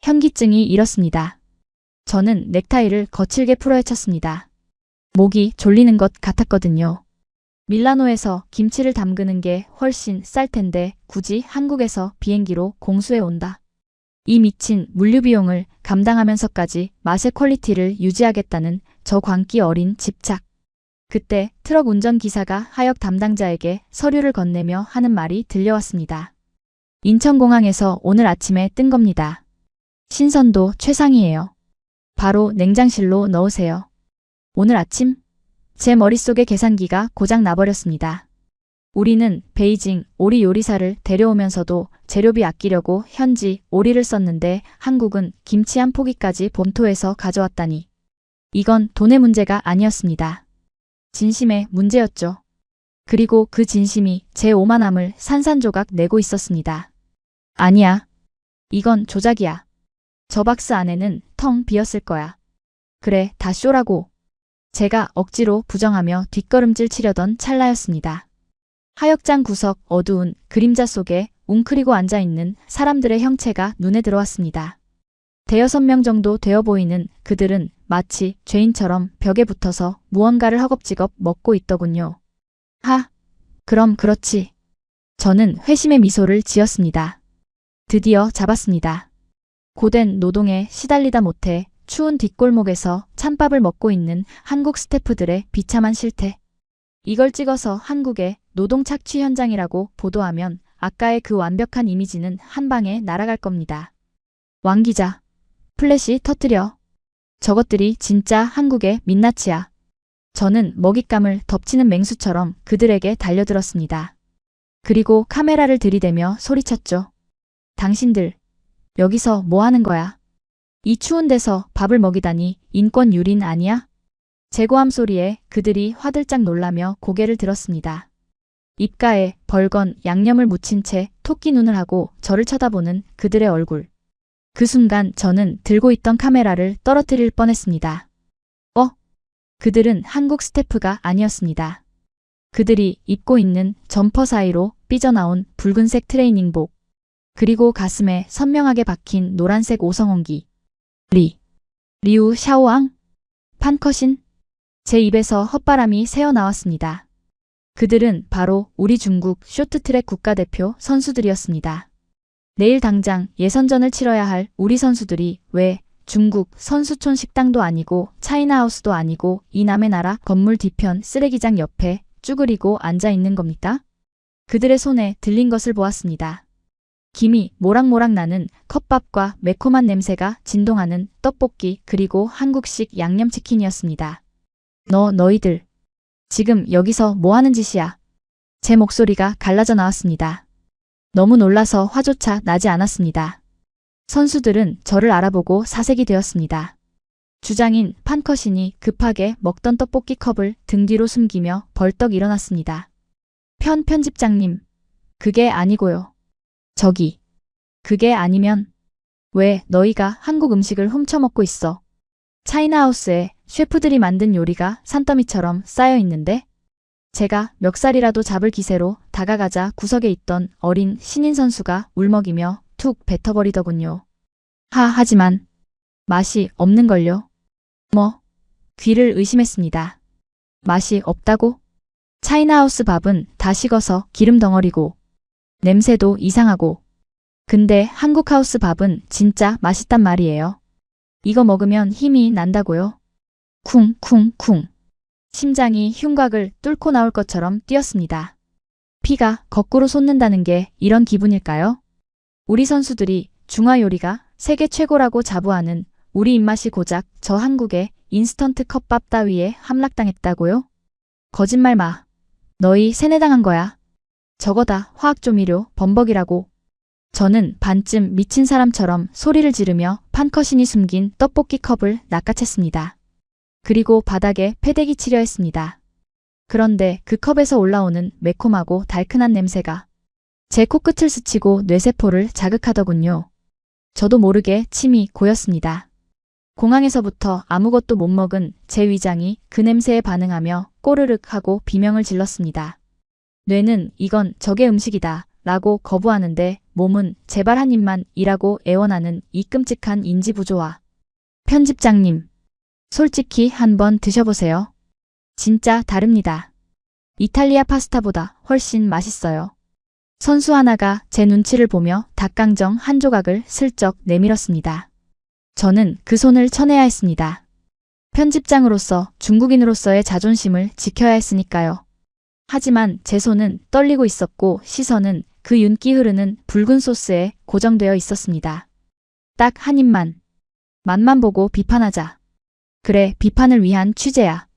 [SPEAKER 1] 현기증이 일었습니다. 저는 넥타이를 거칠게 풀어헤쳤습니다. 목이 졸리는 것 같았거든요. 밀라노에서 김치를 담그는 게 훨씬 쌀 텐데 굳이 한국에서 비행기로 공수해 온다. 이 미친 물류 비용을 감당하면서까지 맛의 퀄리티를 유지하겠다는 저 광기 어린 집착. 그때 트럭 운전기사가 하역 담당자에게 서류를 건네며 하는 말이 들려왔습니다. 인천공항에서 오늘 아침에 뜬 겁니다. 신선도 최상이에요. 바로 냉장실로 넣으세요. 오늘 아침? 제 머릿속의 계산기가 고장 나버렸습니다. 우리는 베이징 오리 요리사를 데려오면서도 재료비 아끼려고 현지 오리를 썼는데 한국은 김치 한 포기까지 본토에서 가져왔다니. 이건 돈의 문제가 아니었습니다. 진심의 문제였죠. 그리고 그 진심이 제 오만함을 산산조각 내고 있었습니다. 아니야. 이건 조작이야. 저 박스 안에는 텅 비었을 거야. 그래, 다 쇼라고. 제가 억지로 부정하며 뒷걸음질 치려던 찰나였습니다. 하역장 구석 어두운 그림자 속에 웅크리고 앉아있는 사람들의 형체가 눈에 들어왔습니다. 대여섯 명 정도 되어 보이는 그들은 마치 죄인처럼 벽에 붙어서 무언가를 허겁지겁 먹고 있더군요. 그럼 그렇지. 저는 회심의 미소를 지었습니다. 드디어 잡았습니다. 고된 노동에 시달리다 못해 추운 뒷골목에서 찬밥을 먹고 있는 한국 스태프들의 비참한 실태. 이걸 찍어서 한국의 노동 착취 현장이라고 보도하면 아까의 그 완벽한 이미지는 한 방에 날아갈 겁니다. 왕 기자, 플래시 터뜨려. 저것들이 진짜 한국의 민낯이야. 저는 먹잇감을 덮치는 맹수처럼 그들에게 달려들었습니다. 그리고 카메라를 들이대며 소리쳤죠. 당신들, 여기서 뭐 하는 거야? 이 추운 데서 밥을 먹이다니 인권 유린 아니야? 제고함 소리에 그들이 화들짝 놀라며 고개를 들었습니다. 입가에 벌건 양념을 묻힌 채 토끼 눈을 하고 저를 쳐다보는 그들의 얼굴. 그 순간 저는 들고 있던 카메라를 떨어뜨릴 뻔했습니다. 그들은 한국 스태프가 아니었습니다. 그들이 입고 있는 점퍼 사이로 삐져나온 붉은색 트레이닝복, 그리고 가슴에 선명하게 박힌 노란색 오성원기. 리우 샤오앙? 판커신? 제 입에서 헛바람이 새어나왔습니다. 그들은 바로 우리 중국 쇼트트랙 국가대표 선수들이었습니다. 내일 당장 예선전을 치러야 할 우리 선수들이 왜 중국 선수촌 식당도 아니고 차이나하우스도 아니고 이 남의 나라 건물 뒤편 쓰레기장 옆에 쭈그리고 앉아 있는 겁니까? 그들의 손에 들린 것을 보았습니다. 김이 모락모락 나는 컵밥과 매콤한 냄새가 진동하는 떡볶이, 그리고 한국식 양념치킨이었습니다. 너희들 지금 여기서 뭐 하는 짓이야? 제 목소리가 갈라져 나왔습니다. 너무 놀라서 화조차 나지 않았습니다. 선수들은 저를 알아보고 사색이 되었습니다. 주장인 판커신이 급하게 먹던 떡볶이 컵을 등 뒤로 숨기며 벌떡 일어났습니다. 편집장님, 그게 아니고요. 그게 아니면 왜 너희가 한국 음식을 훔쳐먹고 있어? 차이나하우스에 셰프들이 만든 요리가 산더미처럼 쌓여 있는데? 제가 멱살이라도 잡을 기세로 다가가자 구석에 있던 어린 신인 선수가 울먹이며 툭 뱉어버리더군요. 하지만 맛이 없는걸요. 귀를 의심했습니다. 맛이 없다고? 차이나하우스 밥은 다 식어서 기름 덩어리고 냄새도 이상하고, 근데 한국 하우스 밥은 진짜 맛있단 말이에요. 이거 먹으면 힘이 난다고요. 쿵쿵쿵. 심장이 흉곽을 뚫고 나올 것처럼 뛰었습니다. 피가 거꾸로 솟는다는 게 이런 기분일까요? 우리 선수들이 중화 요리가 세계 최고라고 자부하는 우리 입맛이 고작 저 한국의 인스턴트 컵밥 따위에 함락당했다고요? 거짓말 마. 너희 세뇌당한 거야. 저거 다 화학조미료 범벅이라고. 저는 반쯤 미친 사람처럼 소리를 지르며 판커신이 숨긴 떡볶이 컵을 낚아챘습니다. 그리고 바닥에 패대기 치려 했습니다. 그런데 그 컵에서 올라오는 매콤하고 달큰한 냄새가 제 코끝을 스치고 뇌세포를 자극하더군요. 저도 모르게 침이 고였습니다. 공항에서부터 아무것도 못 먹은 제 위장이 그 냄새에 반응하며 꼬르륵 하고 비명을 질렀습니다. 뇌는 이건 적의 음식이다 라고 거부하는데 몸은 제발 한 입만 이라고 애원하는 이 끔찍한 인지부조화. 편집장님, 솔직히 한번 드셔보세요. 진짜 다릅니다. 이탈리아 파스타보다 훨씬 맛있어요. 선수 하나가 제 눈치를 보며 닭강정 한 조각을 슬쩍 내밀었습니다. 저는 그 손을 쳐내야 했습니다. 편집장으로서 중국인으로서의 자존심을 지켜야 했으니까요. 하지만 제 손은 떨리고 있었고 시선은 그 윤기 흐르는 붉은 소스에 고정되어 있었습니다. 딱 한 입만. 맛만 보고 비판하자. 그래, 비판을 위한 취재야.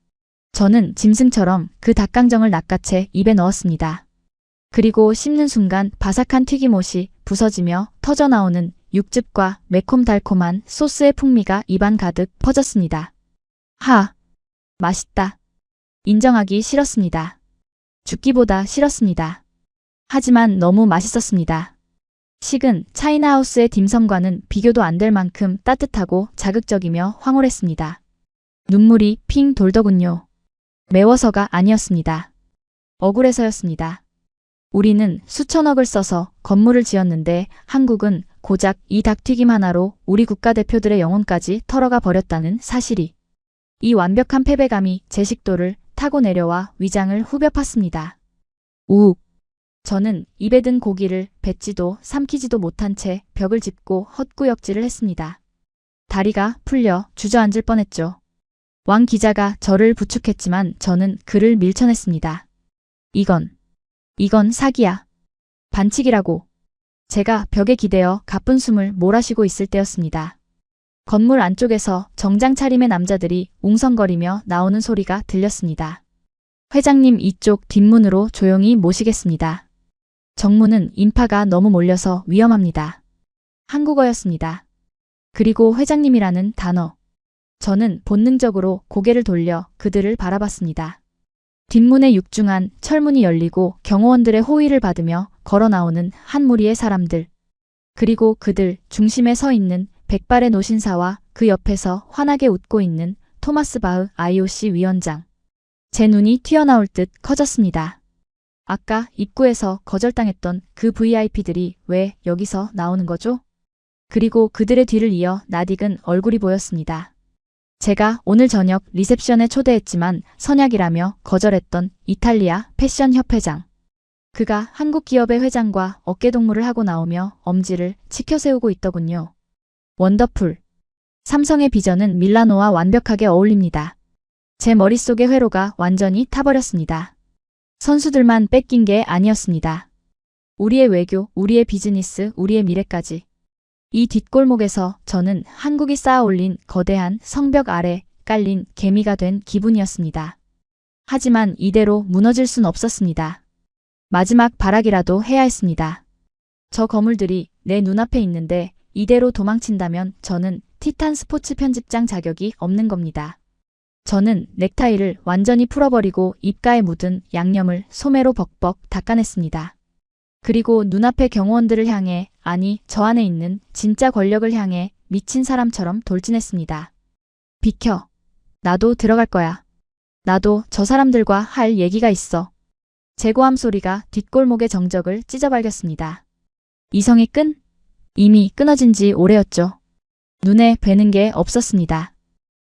[SPEAKER 1] 저는 짐승처럼 그 닭강정을 낚아채 입에 넣었습니다. 그리고 씹는 순간 바삭한 튀김옷이 부서지며 터져나오는 육즙과 매콤달콤한 소스의 풍미가 입안 가득 퍼졌습니다. 하! 맛있다. 인정하기 싫었습니다. 죽기보다 싫었습니다. 하지만 너무 맛있었습니다. 식은 차이나하우스의 딤섬과는 비교도 안 될 만큼 따뜻하고 자극적이며 황홀했습니다. 눈물이 핑 돌더군요. 매워서가 아니었습니다. 억울해서였습니다. 우리는 수천억을 써서 건물을 지었는데 한국은 고작 이 닭튀김 하나로 우리 국가대표들의 영혼까지 털어가 버렸다는 사실이. 이 완벽한 패배감이 제 식도를 타고 내려와 위장을 후벼 팠습니다. 우욱. 저는 입에 든 고기를 뱉지도 삼키지도 못한 채 벽을 짚고 헛구역질을 했습니다. 다리가 풀려 주저앉을 뻔했죠. 왕 기자가 저를 부축했지만 저는 그를 밀쳐냈습니다. 이건 사기야. 반칙이라고. 제가 벽에 기대어 가쁜 숨을 몰아쉬고 있을 때였습니다. 건물 안쪽에서 정장 차림의 남자들이 웅성거리며 나오는 소리가 들렸습니다. 회장님, 이쪽 뒷문으로 조용히 모시겠습니다. 정문은 인파가 너무 몰려서 위험합니다. 한국어였습니다. 그리고 회장님이라는 단어. 저는 본능적으로 고개를 돌려 그들을 바라봤습니다. 뒷문의 육중한 철문이 열리고 경호원들의 호의를 받으며 걸어 나오는 한 무리의 사람들. 그리고 그들 중심에 서 있는 백발의 노신사와 그 옆에서 환하게 웃고 있는 토마스 바흐 IOC 위원장. 제 눈이 튀어나올 듯 커졌습니다. 아까 입구에서 거절당했던 그 VIP들이 왜 여기서 나오는 거죠? 그리고 그들의 뒤를 이어 낯익은 얼굴이 보였습니다. 제가 오늘 저녁 리셉션에 초대했지만 선약이라며 거절했던 이탈리아 패션 협회장. 그가 한국 기업의 회장과 어깨동무를 하고 나오며 엄지를 치켜세우고 있더군요. 원더풀. 삼성의 비전은 밀라노와 완벽하게 어울립니다. 제 머릿속의 회로가 완전히 타버렸습니다. 선수들만 뺏긴 게 아니었습니다. 우리의 외교, 우리의 비즈니스, 우리의 미래까지. 이 뒷골목에서 저는 한국이 쌓아올린 거대한 성벽 아래 깔린 개미가 된 기분이었습니다. 하지만 이대로 무너질 순 없었습니다. 마지막 발악이라도 해야 했습니다. 저 거물들이 내 눈앞에 있는데 이대로 도망친다면 저는 티탄 스포츠 편집장 자격이 없는 겁니다. 저는 넥타이를 완전히 풀어버리고 입가에 묻은 양념을 소매로 벅벅 닦아냈습니다. 그리고 눈앞의 경호원들을 향해, 아니 저 안에 있는 진짜 권력을 향해 미친 사람처럼 돌진했습니다. 비켜. 나도 들어갈 거야. 나도 저 사람들과 할 얘기가 있어. 제고함 소리가 뒷골목의 정적을 찢어발겼습니다. 이성의 끈? 이미 끊어진 지 오래였죠. 눈에 뵈는 게 없었습니다.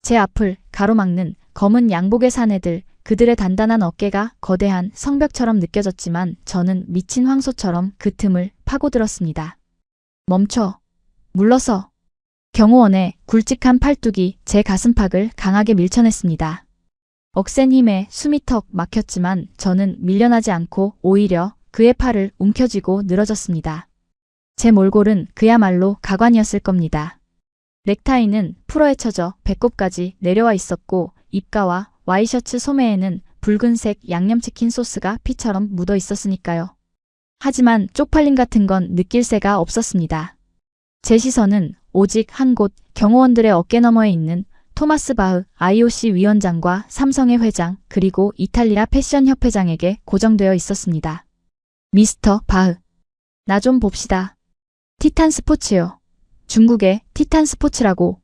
[SPEAKER 1] 제 앞을 가로막는 검은 양복의 사내들, 그들의 단단한 어깨가 거대한 성벽처럼 느껴졌지만 저는 미친 황소처럼 그 틈을 파고들었습니다. 멈춰. 물러서. 경호원의 굵직한 팔뚝이 제 가슴팍을 강하게 밀쳐냈습니다. 억센 힘에 숨이 턱 막혔지만 저는 밀려나지 않고 오히려 그의 팔을 움켜쥐고 늘어졌습니다. 제 몰골은 그야말로 가관이었을 겁니다. 넥타이는 풀어헤쳐져 배꼽까지 내려와 있었고 입가와 와이셔츠 소매에는 붉은색 양념치킨 소스가 피처럼 묻어 있었으니까요. 하지만 쪽팔림 같은 건 느낄 새가 없었습니다. 제 시선은 오직 한 곳 경호원들의 어깨 너머에 있는 토마스 바흐 IOC 위원장과 삼성의 회장 그리고 이탈리아 패션 협회장에게 고정되어 있었습니다. 미스터 바흐. 나 좀 봅시다. 티탄 스포츠요. 중국의 티탄 스포츠라고.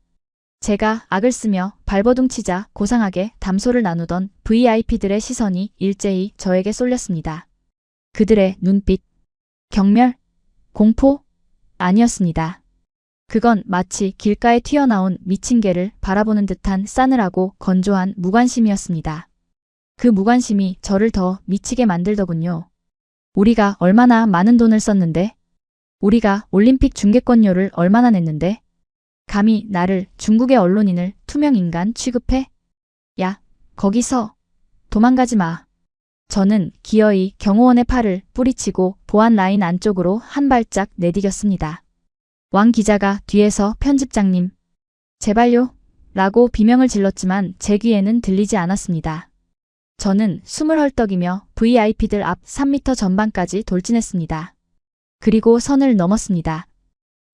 [SPEAKER 1] 제가 악을 쓰며 발버둥 치자 고상하게 담소를 나누던 VIP들의 시선이 일제히 저에게 쏠렸습니다. 그들의 눈빛, 경멸, 공포? 아니었습니다. 그건 마치 길가에 튀어나온 미친 개를 바라보는 듯한 싸늘하고 건조한 무관심이었습니다. 그 무관심이 저를 더 미치게 만들더군요. 우리가 얼마나 많은 돈을 썼는데? 우리가 올림픽 중계권료를 얼마나 냈는데? 감히 나를 중국의 언론인을 투명인간 취급해? 야, 거기서 도망가지 마. 저는 기어이 경호원의 팔을 뿌리치고 보안 라인 안쪽으로 한 발짝 내디뎠습니다. 왕 기자가 뒤에서 편집장님, 제발요, 라고 비명을 질렀지만 제 귀에는 들리지 않았습니다. 저는 숨을 헐떡이며 VIP들 앞 3m 전방까지 돌진했습니다. 그리고 선을 넘었습니다.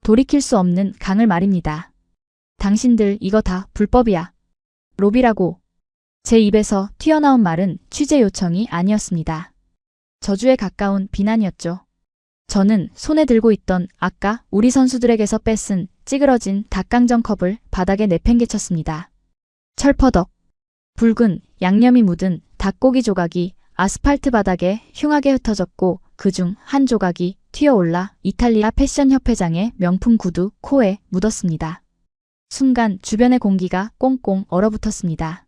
[SPEAKER 1] 돌이킬 수 없는 강을 말입니다. 당신들 이거 다 불법이야. 로비라고. 제 입에서 튀어나온 말은 취재 요청이 아니었습니다. 저주에 가까운 비난이었죠. 저는 손에 들고 있던 아까 우리 선수들에게서 뺏은 찌그러진 닭강정 컵을 바닥에 내팽개쳤습니다. 철퍼덕. 붉은 양념이 묻은 닭고기 조각이 아스팔트 바닥에 흉하게 흩어졌고 그중 한 조각이 튀어올라 이탈리아 패션 협회장의 명품 구두 코에 묻었습니다. 순간 주변의 공기가 꽁꽁 얼어붙었습니다.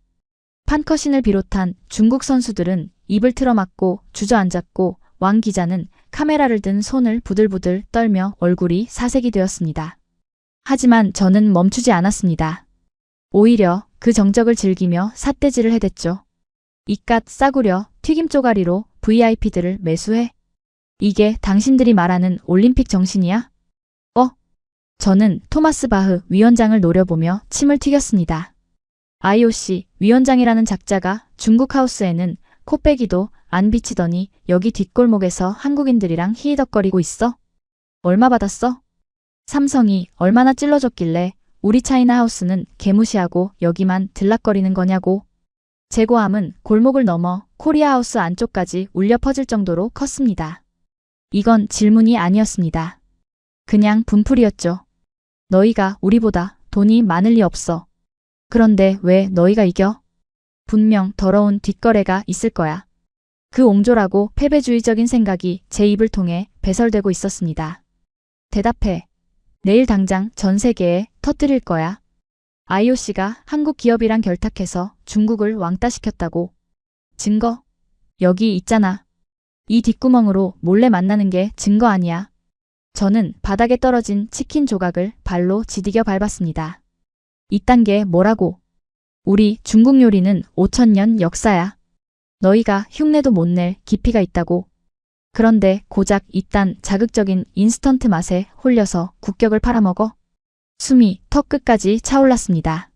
[SPEAKER 1] 판커신을 비롯한 중국 선수들은 입을 틀어막고 주저앉았고 왕 기자는 카메라를 든 손을 부들부들 떨며 얼굴이 사색이 되었습니다. 하지만 저는 멈추지 않았습니다. 오히려 그 정적을 즐기며 삿대질을 해댔죠. 이깟 싸구려 튀김 쪼가리로 VIP들을 매수해? 이게 당신들이 말하는 올림픽 정신이야? 저는 토마스 바흐 위원장을 노려보며 침을 튀겼습니다. IOC 위원장이라는 작자가 중국 하우스에는 코빼기도 안 비치더니 여기 뒷골목에서 한국인들이랑 히히덕거리고 있어? 얼마 받았어? 삼성이 얼마나 찔러줬길래 우리 차이나 하우스는 개무시하고 여기만 들락거리는 거냐고. 제고함은 골목을 넘어 코리아 하우스 안쪽까지 울려 퍼질 정도로 컸습니다. 이건 질문이 아니었습니다. 그냥 분풀이였죠. 너희가 우리보다 돈이 많을 리 없어. 그런데 왜 너희가 이겨? 분명 더러운 뒷거래가 있을 거야. 그 옹졸하고 패배주의적인 생각이 제 입을 통해 배설되고 있었습니다. 대답해. 내일 당장 전 세계에 터뜨릴 거야. IOC가 한국 기업이랑 결탁해서 중국을 왕따시켰다고. 증거? 여기 있잖아. 이 뒷구멍으로 몰래 만나는 게 증거 아니야. 저는 바닥에 떨어진 치킨 조각을 발로 지디겨 밟았습니다. 이딴 게 뭐라고? 우리 중국 요리는 5,000년 역사야. 너희가 흉내도 못 낼 깊이가 있다고. 그런데 고작 이딴 자극적인 인스턴트 맛에 홀려서 국격을 팔아먹어? 숨이 턱 끝까지 차올랐습니다.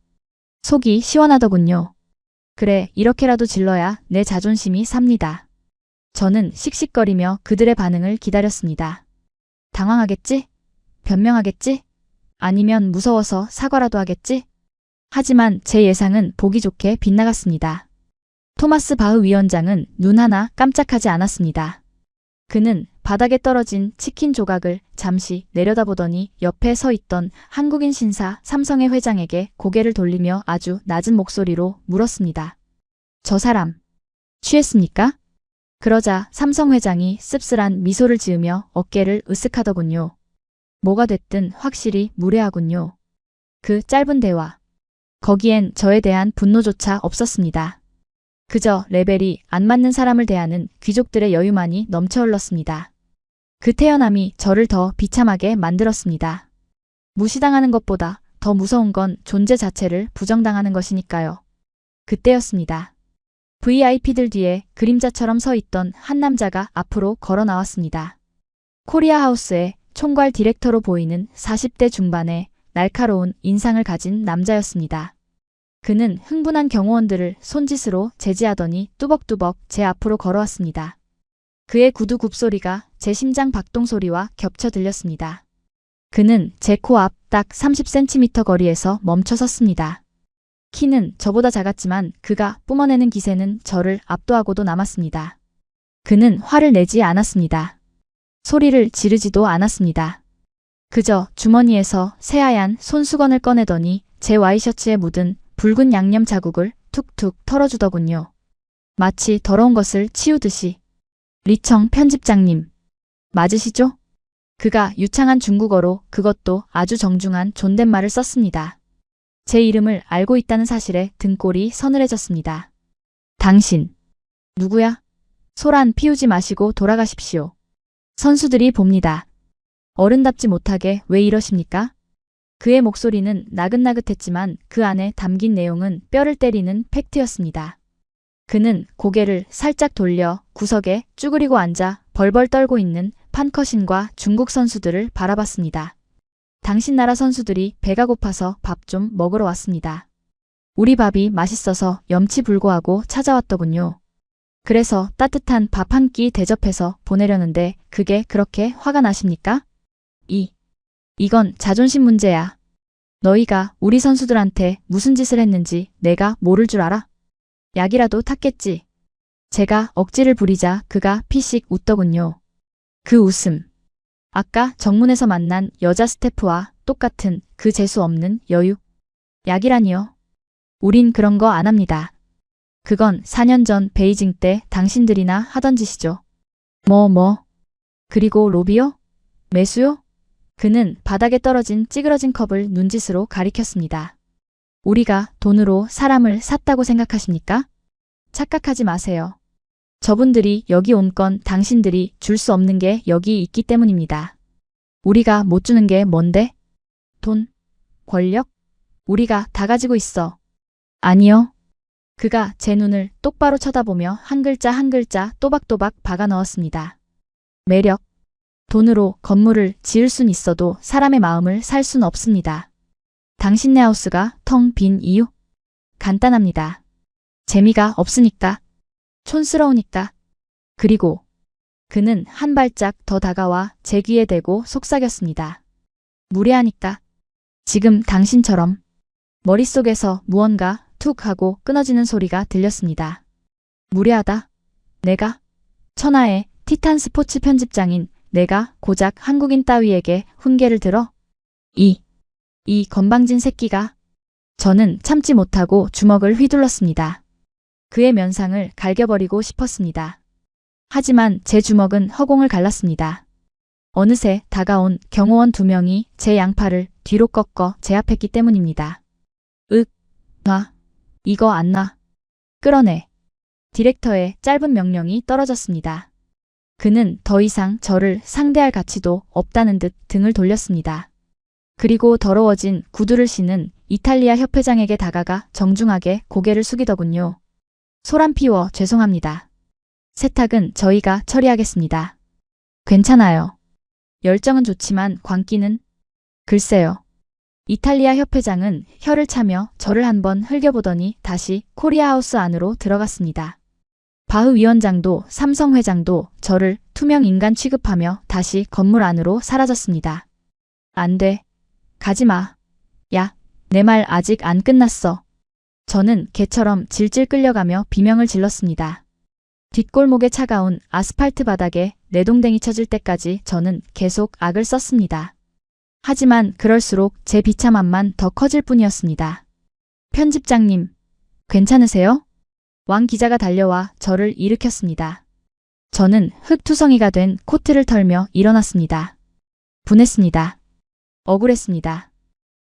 [SPEAKER 1] 속이 시원하더군요. 그래, 이렇게라도 질러야 내 자존심이 삽니다. 저는 씩씩거리며 그들의 반응을 기다렸습니다. 당황하겠지? 변명하겠지? 아니면 무서워서 사과라도 하겠지? 하지만 제 예상은 보기 좋게 빗나갔습니다. 토마스 바흐 위원장은 눈 하나 깜짝하지 않았습니다. 그는 바닥에 떨어진 치킨 조각을 잠시 내려다보더니 옆에 서 있던 한국인 신사 삼성의 회장에게 고개를 돌리며 아주 낮은 목소리로 물었습니다. 저 사람, 취했습니까? 그러자 삼성 회장이 씁쓸한 미소를 지으며 어깨를 으쓱하더군요. 뭐가 됐든 확실히 무례하군요. 그 짧은 대화. 거기엔 저에 대한 분노조차 없었습니다. 그저 레벨이 안 맞는 사람을 대하는 귀족들의 여유만이 넘쳐 흘렀습니다. 그 태연함이 저를 더 비참하게 만들었습니다. 무시당하는 것보다 더 무서운 건 존재 자체를 부정당하는 것이니까요. 그때였습니다. VIP들 뒤에 그림자처럼 서 있던 한 남자가 앞으로 걸어 나왔습니다. 코리아 하우스의 총괄 디렉터로 보이는 40대 중반의 날카로운 인상을 가진 남자였습니다. 그는 흥분한 경호원들을 손짓으로 제지하더니 뚜벅뚜벅 제 앞으로 걸어왔습니다. 그의 구두 굽소리가 제 심장 박동 소리와 겹쳐 들렸습니다. 그는 제 코 앞 딱 30cm 거리에서 멈춰 섰습니다. 키는 저보다 작았지만 그가 뿜어내는 기세는 저를 압도하고도 남았습니다. 그는 화를 내지 않았습니다. 소리를 지르지도 않았습니다. 그저 주머니에서 새하얀 손수건을 꺼내더니 제 와이셔츠에 묻은 붉은 양념 자국을 툭툭 털어주더군요. 마치 더러운 것을 치우듯이. 리청 편집장님. 맞으시죠? 그가 유창한 중국어로 그것도 아주 정중한 존댓말을 썼습니다. 제 이름을 알고 있다는 사실에 등골이 서늘해졌습니다. 당신. 누구야? 소란 피우지 마시고 돌아가십시오. 선수들이 봅니다. 어른답지 못하게 왜 이러십니까? 그의 목소리는 나긋나긋했지만 그 안에 담긴 내용은 뼈를 때리는 팩트였습니다. 그는 고개를 살짝 돌려 구석에 쭈그리고 앉아 벌벌 떨고 있는 판커신과 중국 선수들을 바라봤습니다. 당신 나라 선수들이 배가 고파서 밥 좀 먹으러 왔습니다. 우리 밥이 맛있어서 염치불고하고 찾아왔더군요. 그래서 따뜻한 밥 한 끼 대접해서 보내려는데 그게 그렇게 화가 나십니까? 이건 자존심 문제야. 너희가 우리 선수들한테 무슨 짓을 했는지 내가 모를 줄 알아? 약이라도 탔겠지. 제가 억지를 부리자 그가 피식 웃더군요. 그 웃음. 아까 정문에서 만난 여자 스태프와 똑같은 그 재수 없는 여유. 약이라니요. 우린 그런 거 안 합니다. 그건 4년 전 베이징 때 당신들이나 하던 짓이죠. 그리고 로비요? 매수요? 그는 바닥에 떨어진 찌그러진 컵을 눈짓으로 가리켰습니다. 우리가 돈으로 사람을 샀다고 생각하십니까? 착각하지 마세요. 저분들이 여기 온 건 당신들이 줄 수 없는 게 여기 있기 때문입니다. 우리가 못 주는 게 뭔데? 돈? 권력? 우리가 다 가지고 있어. 아니요. 그가 제 눈을 똑바로 쳐다보며 한 글자 한 글자 또박또박 박아 넣었습니다. 매력. 돈으로 건물을 지을 순 있어도 사람의 마음을 살 순 없습니다. 당신네 하우스가 텅 빈 이유? 간단합니다. 재미가 없으니까. 촌스러우니까. 그리고 그는 한 발짝 더 다가와 제 귀에 대고 속삭였습니다. 무례하니까. 지금 당신처럼. 머릿속에서 무언가 툭 하고 끊어지는 소리가 들렸습니다. 무례하다. 내가? 천하의 티탄 스포츠 편집장인 내가 고작 한국인 따위에게 훈계를 들어? 이 건방진 새끼가. 저는 참지 못하고 주먹을 휘둘렀습니다. 그의 면상을 갈겨버리고 싶었습니다. 하지만 제 주먹은 허공을 갈랐습니다. 어느새 다가온 경호원 2명이 제 양팔을 뒤로 꺾어 제압했기 때문입니다. 놔. 이거 안 놔. 끌어내. 디렉터의 짧은 명령이 떨어졌습니다. 그는 더 이상 저를 상대할 가치도 없다는 듯 등을 돌렸습니다. 그리고 더러워진 구두를 신은 이탈리아 협회장에게 다가가 정중하게 고개를 숙이더군요. 소란 피워 죄송합니다. 세탁은 저희가 처리하겠습니다. 괜찮아요. 열정은 좋지만 광기는? 글쎄요. 이탈리아 협회장은 혀를 차며 저를 한번 흘겨보더니 다시 코리아하우스 안으로 들어갔습니다. 바흐 위원장도 삼성 회장도 저를 투명 인간 취급하며 다시 건물 안으로 사라졌습니다. 안 돼. 가지 마. 야, 내 말 아직 안 끝났어. 저는 개처럼 질질 끌려가며 비명을 질렀습니다. 뒷골목의 차가운 아스팔트 바닥에 내동댕이 쳐질 때까지 저는 계속 악을 썼습니다. 하지만 그럴수록 제 비참함만 더 커질 뿐이었습니다. 편집장님, 괜찮으세요? 왕 기자가 달려와 저를 일으켰습니다. 저는 흙투성이가 된 코트를 털며 일어났습니다. 분했습니다. 억울했습니다.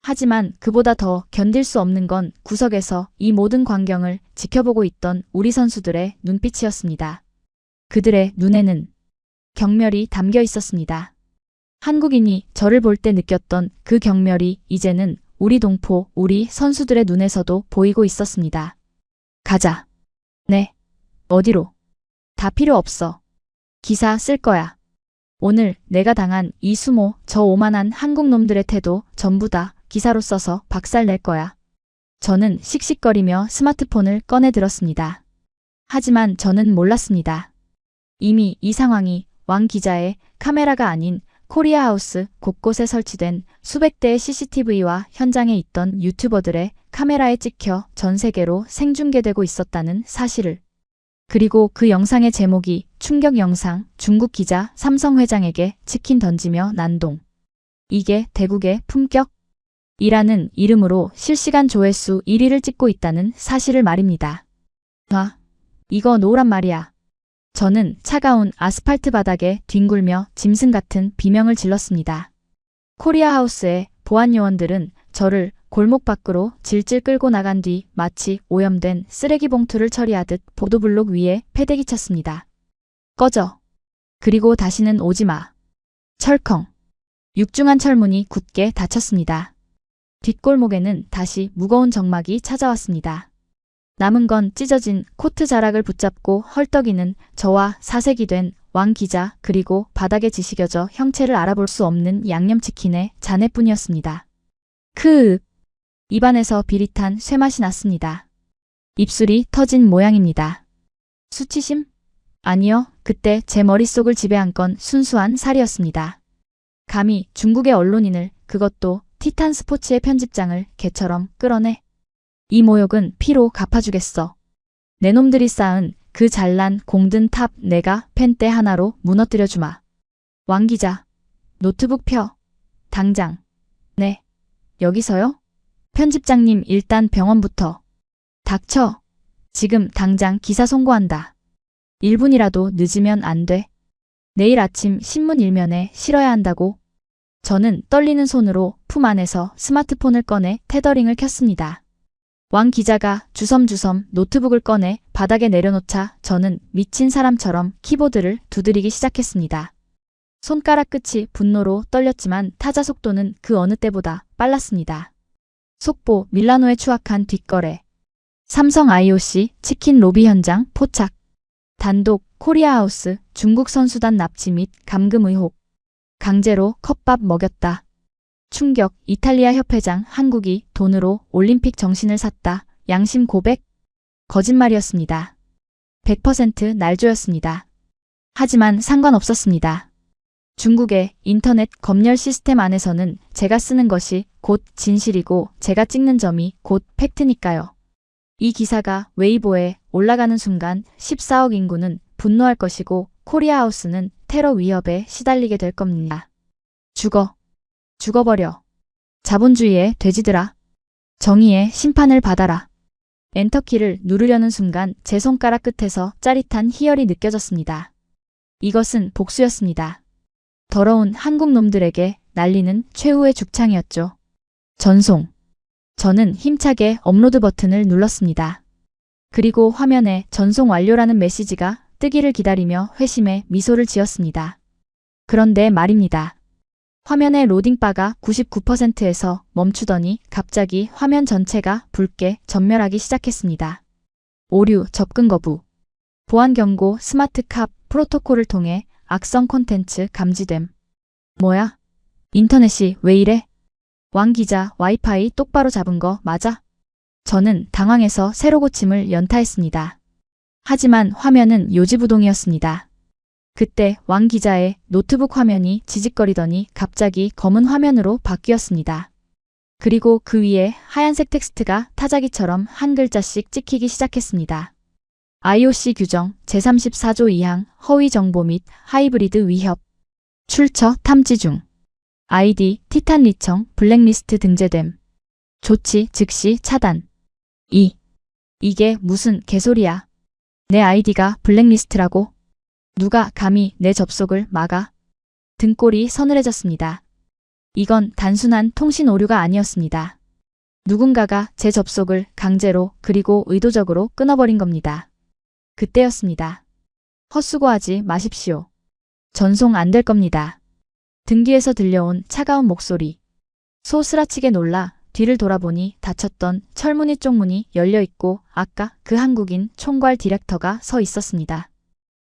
[SPEAKER 1] 하지만 그보다 더 견딜 수 없는 건 구석에서 이 모든 광경을 지켜보고 있던 우리 선수들의 눈빛이었습니다. 그들의 눈에는 경멸이 담겨 있었습니다. 한국인이 저를 볼 때 느꼈던 그 경멸이 이제는 우리 동포, 우리 선수들의 눈에서도 보이고 있었습니다. 가자. 네. 어디로? 다 필요 없어. 기사 쓸 거야. 오늘 내가 당한 이 수모, 저 오만한 한국 놈들의 태도 전부 다 기사로 써서 박살 낼 거야. 저는 씩씩거리며 스마트폰을 꺼내 들었습니다. 하지만 저는 몰랐습니다. 이미 이 상황이 왕 기자의 카메라가 아닌 코리아하우스 곳곳에 설치된 수백 대의 CCTV와 현장에 있던 유튜버들의 카메라에 찍혀 전 세계로 생중계되고 있었다는 사실을. 그리고 그 영상의 제목이 충격 영상, 중국 기자 삼성 회장에게 치킨 던지며 난동. 이게 대국의 품격? 이라는 이름으로 실시간 조회수 1위를 찍고 있다는 사실을 말입니다. 아, 이거 노란 말이야. 저는 차가운 아스팔트 바닥에 뒹굴며 짐승 같은 비명을 질렀습니다. 코리아하우스의 보안 요원들은 저를 골목 밖으로 질질 끌고 나간 뒤 마치 오염된 쓰레기 봉투를 처리하듯 보도블록 위에 패대기 쳤습니다. 꺼져. 그리고 다시는 오지 마. 철컹. 육중한 철문이 굳게 닫혔습니다. 뒷골목에는 다시 무거운 정막이 찾아왔습니다. 남은 건 찢어진 코트 자락을 붙잡고 헐떡이는 저와 사색이 된 왕 기자, 그리고 바닥에 지시겨져 형체를 알아볼 수 없는 양념치킨의 잔해뿐이었습니다. 크으. 입안에서 비릿한 쇠맛이 났습니다. 입술이 터진 모양입니다. 수치심? 아니요. 그때 제 머릿속을 지배한 건 순수한 살이었습니다. 감히 중국의 언론인을, 그것도 티탄 스포츠의 편집장을 개처럼 끌어내. 이 모욕은 피로 갚아주겠어. 내 놈들이 쌓은 그 잘난 공든 탑 내가 펜대 하나로 무너뜨려주마. 왕 기자. 노트북 펴. 당장. 네. 여기서요? 편집장님 일단 병원부터. 닥쳐. 지금 당장 기사 송고한다. 1분이라도 늦으면 안 돼. 내일 아침 신문 일면에 실어야 한다고. 저는 떨리는 손으로 품 안에서 스마트폰을 꺼내 테더링을 켰습니다. 왕 기자가 주섬주섬 노트북을 꺼내 바닥에 내려놓자 저는 미친 사람처럼 키보드를 두드리기 시작했습니다. 손가락 끝이 분노로 떨렸지만 타자 속도는 그 어느 때보다 빨랐습니다. 속보 밀라노의 추악한 뒷거래. 삼성 IOC 치킨 로비 현장 포착. 단독 코리아하우스 중국 선수단 납치 및 감금 의혹. 강제로 컵밥 먹였다. 충격 이탈리아 협회장 한국이 돈으로 올림픽 정신을 샀다. 양심 고백? 거짓말이었습니다. 100% 날조였습니다. 하지만 상관없었습니다. 중국의 인터넷 검열 시스템 안에서는 제가 쓰는 것이 곧 진실이고 제가 찍는 점이 곧 팩트니까요. 이 기사가 웨이보에 올라가는 순간 14억 인구는 분노할 것이고 코리아하우스는 테러 위협에 시달리게 될 겁니다. 죽어. 죽어버려. 자본주의의 돼지들아. 정의의 심판을 받아라. 엔터키를 누르려는 순간 제 손가락 끝에서 짜릿한 희열이 느껴졌습니다. 이것은 복수였습니다. 더러운 한국 놈들에게 날리는 최후의 죽창이었죠. 전송. 저는 힘차게 업로드 버튼을 눌렀습니다. 그리고 화면에 전송 완료라는 메시지가 뜨기를 기다리며 회심의 미소를 지었습니다. 그런데 말입니다. 화면의 로딩바가 99%에서 멈추더니 갑자기 화면 전체가 붉게 전멸하기 시작했습니다. 오류 접근 거부. 보안 경고 스마트캅 프로토콜을 통해 악성 콘텐츠 감지됨. 뭐야? 인터넷이 왜 이래? 왕 기자 와이파이 똑바로 잡은 거 맞아? 저는 당황해서 새로 고침을 연타했습니다. 하지만 화면은 요지부동이었습니다. 그때 왕 기자의 노트북 화면이 지직거리더니 갑자기 검은 화면으로 바뀌었습니다. 그리고 그 위에 하얀색 텍스트가 타자기처럼 한 글자씩 찍히기 시작했습니다. IOC 규정 제34조 2항 허위 정보 및 하이브리드 위협. 출처 탐지 중. 아이디 티탄 리청 블랙리스트 등재됨. 조치 즉시 차단. 이게 무슨 개소리야. 내 아이디가 블랙리스트라고? 누가 감히 내 접속을 막아? 등골이 서늘해졌습니다. 이건 단순한 통신 오류가 아니었습니다. 누군가가 제 접속을 강제로 그리고 의도적으로 끊어버린 겁니다. 그때였습니다. 헛수고하지 마십시오. 전송 안 될 겁니다. 등 뒤에서 들려온 차가운 목소리. 소스라치게 놀라 뒤를 돌아보니 닫혔던 철문이 쪽문이 열려있고 아까 그 한국인 총괄 디렉터가 서 있었습니다.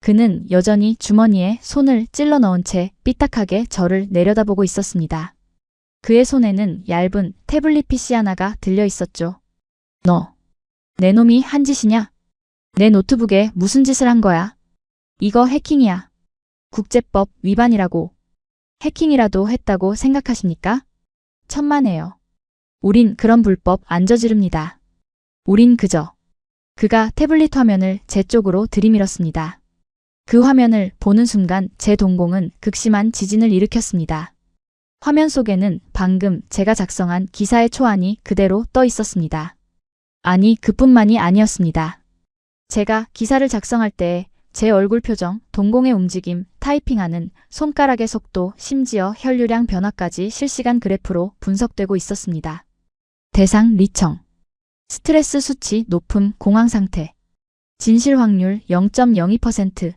[SPEAKER 1] 그는 여전히 주머니에 손을 찔러 넣은 채 삐딱하게 저를 내려다보고 있었습니다. 그의 손에는 얇은 태블릿 PC 하나가 들려 있었죠. 너, 내 놈이 한 짓이냐? 내 노트북에 무슨 짓을 한 거야? 이거 해킹이야. 국제법 위반이라고. 해킹이라도 했다고 생각하십니까? 천만에요. 우린 그런 불법 안 저지릅니다. 우린 그저 그가 태블릿 화면을 제 쪽으로 들이밀었습니다. 그 화면을 보는 순간 제 동공은 극심한 지진을 일으켰습니다. 화면 속에는 방금 제가 작성한 기사의 초안이 그대로 떠 있었습니다. 아니, 그뿐만이 아니었습니다. 제가 기사를 작성할 때 제 얼굴 표정, 동공의 움직임, 타이핑하는 손가락의 속도, 심지어 혈류량 변화까지 실시간 그래프로 분석되고 있었습니다. 대상 리청, 스트레스 수치 높음 공황 상태, 진실 확률 0.02%,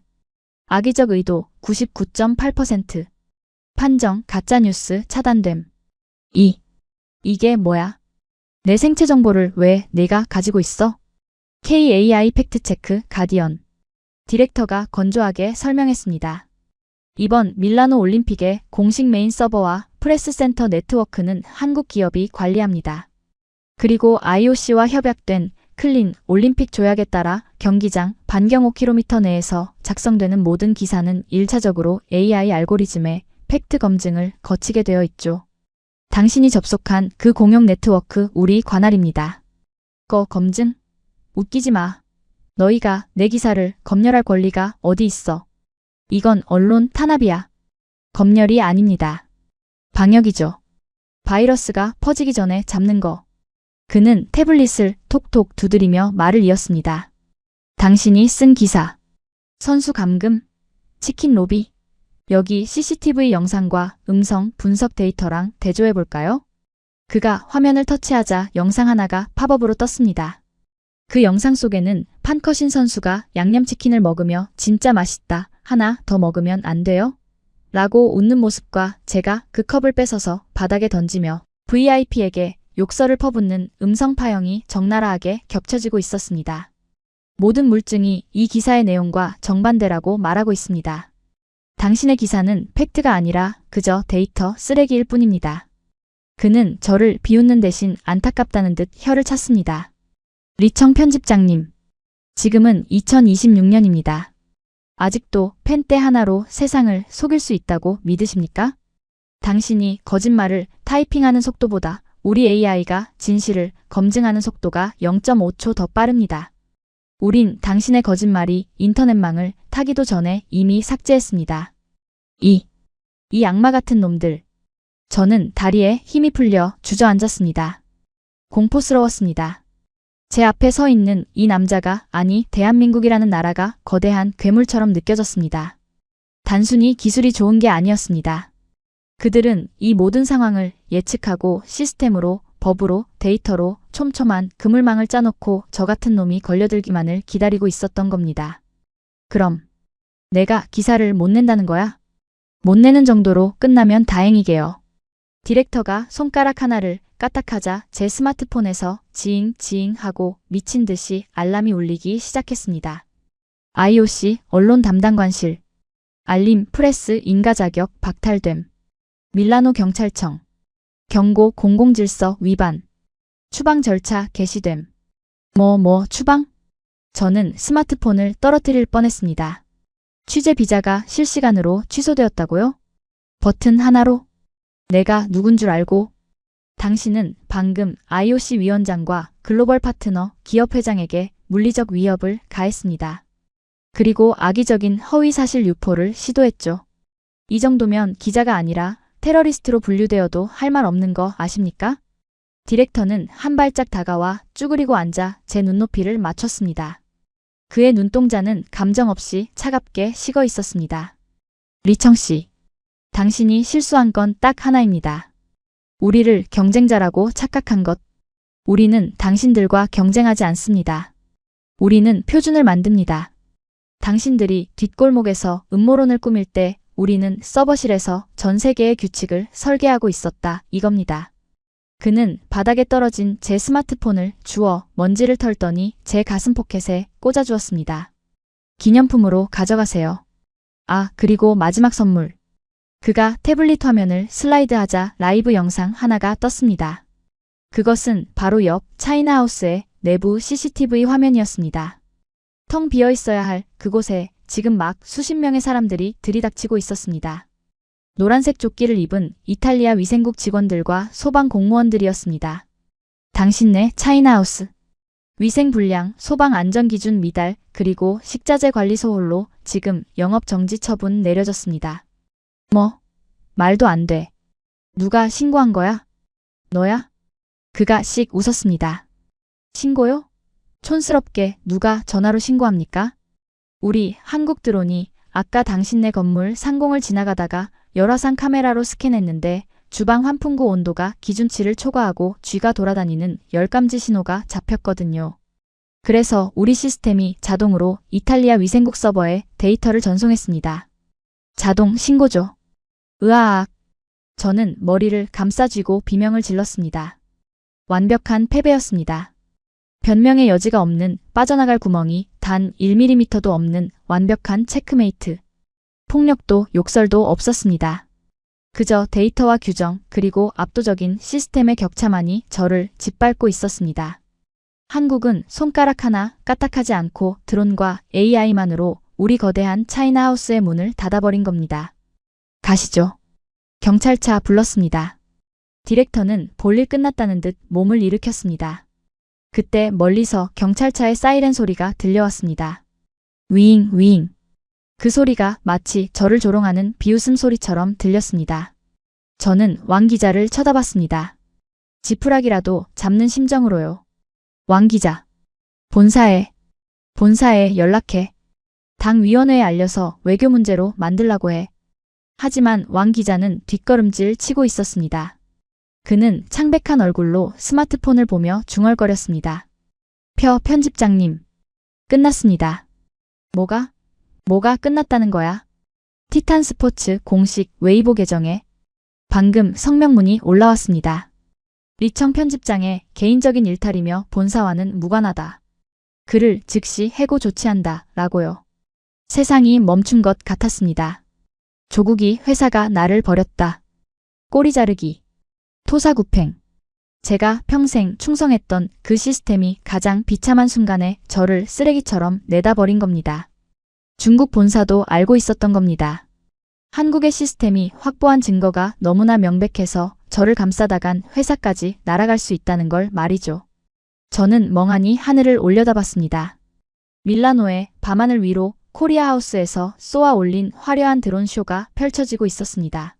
[SPEAKER 1] 악의적 의도 99.8%, 판정 가짜뉴스 차단됨. 이게 뭐야? 내 생체 정보를 왜 내가 가지고 있어? KAI 팩트체크 가디언 디렉터가 건조하게 설명했습니다. 이번 밀라노 올림픽의 공식 메인 서버와 프레스센터 네트워크는 한국 기업이 관리합니다. 그리고 IOC와 협약된 클린 올림픽 조약에 따라 경기장 반경 5km 내에서 작성되는 모든 기사는 1차적으로 AI 알고리즘의 팩트 검증을 거치게 되어 있죠. 당신이 접속한 그 공용 네트워크 우리 관할입니다. 검증? 웃기지 마. 너희가 내 기사를 검열할 권리가 어디 있어? 이건 언론 탄압이야. 검열이 아닙니다. 방역이죠. 바이러스가 퍼지기 전에 잡는 거. 그는 태블릿을 톡톡 두드리며 말을 이었습니다. 당신이 쓴 기사. 선수 감금, 치킨 로비. 여기 CCTV 영상과 음성 분석 데이터랑 대조해볼까요? 그가 화면을 터치하자 영상 하나가 팝업으로 떴습니다. 그 영상 속에는 판커신 선수가 양념치킨을 먹으며 진짜 맛있다. 하나 더 먹으면 안 돼요? 라고 웃는 모습과 제가 그 컵을 뺏어서 바닥에 던지며 VIP에게 욕설을 퍼붓는 음성 파형이 적나라하게 겹쳐지고 있었습니다. 모든 물증이 이 기사의 내용과 정반대라고 말하고 있습니다. 당신의 기사는 팩트가 아니라 그저 데이터 쓰레기일 뿐입니다. 그는 저를 비웃는 대신 안타깝다는 듯 혀를 찼습니다. 리청 편집장님, 지금은 2026년입니다. 아직도 펜대 하나로 세상을 속일 수 있다고 믿으십니까? 당신이 거짓말을 타이핑하는 속도보다 우리 AI가 진실을 검증하는 속도가 0.5초 더 빠릅니다. 우린 당신의 거짓말이 인터넷망을 타기도 전에 이미 삭제했습니다. 이 악마 같은 놈들. 저는 다리에 힘이 풀려 주저앉았습니다. 공포스러웠습니다. 제 앞에 서 있는 이 남자가, 아니 대한민국이라는 나라가 거대한 괴물처럼 느껴졌습니다. 단순히 기술이 좋은 게 아니었습니다. 그들은 이 모든 상황을 예측하고 시스템으로, 법으로, 데이터로 촘촘한 그물망을 짜놓고 저 같은 놈이 걸려들기만을 기다리고 있었던 겁니다. 그럼 내가 기사를 못 낸다는 거야? 못 내는 정도로 끝나면 다행이게요. 디렉터가 손가락 하나를 까딱하자 제 스마트폰에서 지잉 하고 미친 듯이 알람이 울리기 시작했습니다. IOC 언론 담당관실, 알림 프레스 인가 자격 박탈됨, 밀라노 경찰청, 경고 공공질서 위반, 추방 절차 개시됨. 추방? 저는 스마트폰을 떨어뜨릴 뻔했습니다. 취재 비자가 실시간으로 취소되었다고요? 버튼 하나로? 내가 누군 줄 알고? 당신은 방금 IOC 위원장과 글로벌 파트너 기업 회장에게 물리적 위협을 가했습니다. 그리고 악의적인 허위사실 유포를 시도했죠. 이 정도면 기자가 아니라 테러리스트로 분류되어도 할 말 없는 거 아십니까? 디렉터는 한 발짝 다가와 쭈그리고 앉아 제 눈높이를 맞췄습니다. 그의 눈동자는 감정 없이 차갑게 식어 있었습니다. 리청 씨, 당신이 실수한 건 딱 하나입니다. 우리를 경쟁자라고 착각한 것. 우리는 당신들과 경쟁하지 않습니다. 우리는 표준을 만듭니다. 당신들이 뒷골목에서 음모론을 꾸밀 때 우리는 서버실에서 전 세계의 규칙을 설계하고 있었다, 이겁니다. 그는 바닥에 떨어진 제 스마트폰을 주워 먼지를 털더니 제 가슴 포켓에 꽂아주었습니다. 기념품으로 가져가세요. 아, 그리고 마지막 선물. 그가 태블릿 화면을 슬라이드하자 라이브 영상 하나가 떴습니다. 그것은 바로 옆 차이나하우스의 내부 CCTV 화면이었습니다. 텅 비어 있어야 할 그곳에 지금 막 수십 명의 사람들이 들이닥치고 있었습니다. 노란색 조끼를 입은 이탈리아 위생국 직원들과 소방 공무원들이었습니다. 당신네 차이나하우스. 위생 불량, 소방 안전 기준 미달, 그리고 식자재 관리 소홀로 지금 영업 정지 처분 내려졌습니다. 뭐? 말도 안 돼. 누가 신고한 거야? 너야? 그가 씩 웃었습니다. 신고요? 촌스럽게 누가 전화로 신고합니까? 우리 한국 드론이 아까 당신네 건물 상공을 지나가다가 열화상 카메라로 스캔했는데 주방 환풍구 온도가 기준치를 초과하고 쥐가 돌아다니는 열감지 신호가 잡혔거든요. 그래서 우리 시스템이 자동으로 이탈리아 위생국 서버에 데이터를 전송했습니다. 자동 신고죠. 으아악. 저는 머리를 감싸쥐고 비명을 질렀습니다. 완벽한 패배였습니다. 변명의 여지가 없는 빠져나갈 구멍이 단 1mm도 없는 완벽한 체크메이트. 폭력도 욕설도 없었습니다. 그저 데이터와 규정 그리고 압도적인 시스템의 격차만이 저를 짓밟고 있었습니다. 한국은 손가락 하나 까딱하지 않고 드론과 AI만으로 우리 거대한 차이나하우스의 문을 닫아버린 겁니다. 가시죠. 경찰차 불렀습니다. 디렉터는 볼일 끝났다는 듯 몸을 일으켰습니다. 그때 멀리서 경찰차의 사이렌 소리가 들려왔습니다. 위잉 위잉. 그 소리가 마치 저를 조롱하는 비웃음 소리처럼 들렸습니다. 저는 왕 기자를 쳐다봤습니다. 지푸라기라도 잡는 심정으로요. 왕 기자. 본사에 연락해. 당위원회에 알려서 외교 문제로 만들라고 해. 하지만 왕 기자는 뒷걸음질 치고 있었습니다. 그는 창백한 얼굴로 스마트폰을 보며 중얼거렸습니다. 편집장님. 끝났습니다. 뭐가 끝났다는 거야? 티탄 스포츠 공식 웨이보 계정에 방금 성명문이 올라왔습니다. 리청 편집장의 개인적인 일탈이며 본사와는 무관하다. 그를 즉시 해고 조치한다. 라고요. 세상이 멈춘 것 같았습니다. 조국이 회사가 나를 버렸다. 꼬리 자르기. 토사구팽. 제가 평생 충성했던 그 시스템이 가장 비참한 순간에 저를 쓰레기처럼 내다버린 겁니다. 중국 본사도 알고 있었던 겁니다. 한국의 시스템이 확보한 증거가 너무나 명백해서 저를 감싸다간 회사까지 날아갈 수 있다는 걸 말이죠. 저는 멍하니 하늘을 올려다봤습니다. 밀라노의 밤하늘 위로 코리아하우스에서 쏘아 올린 화려한 드론 쇼가 펼쳐지고 있었습니다.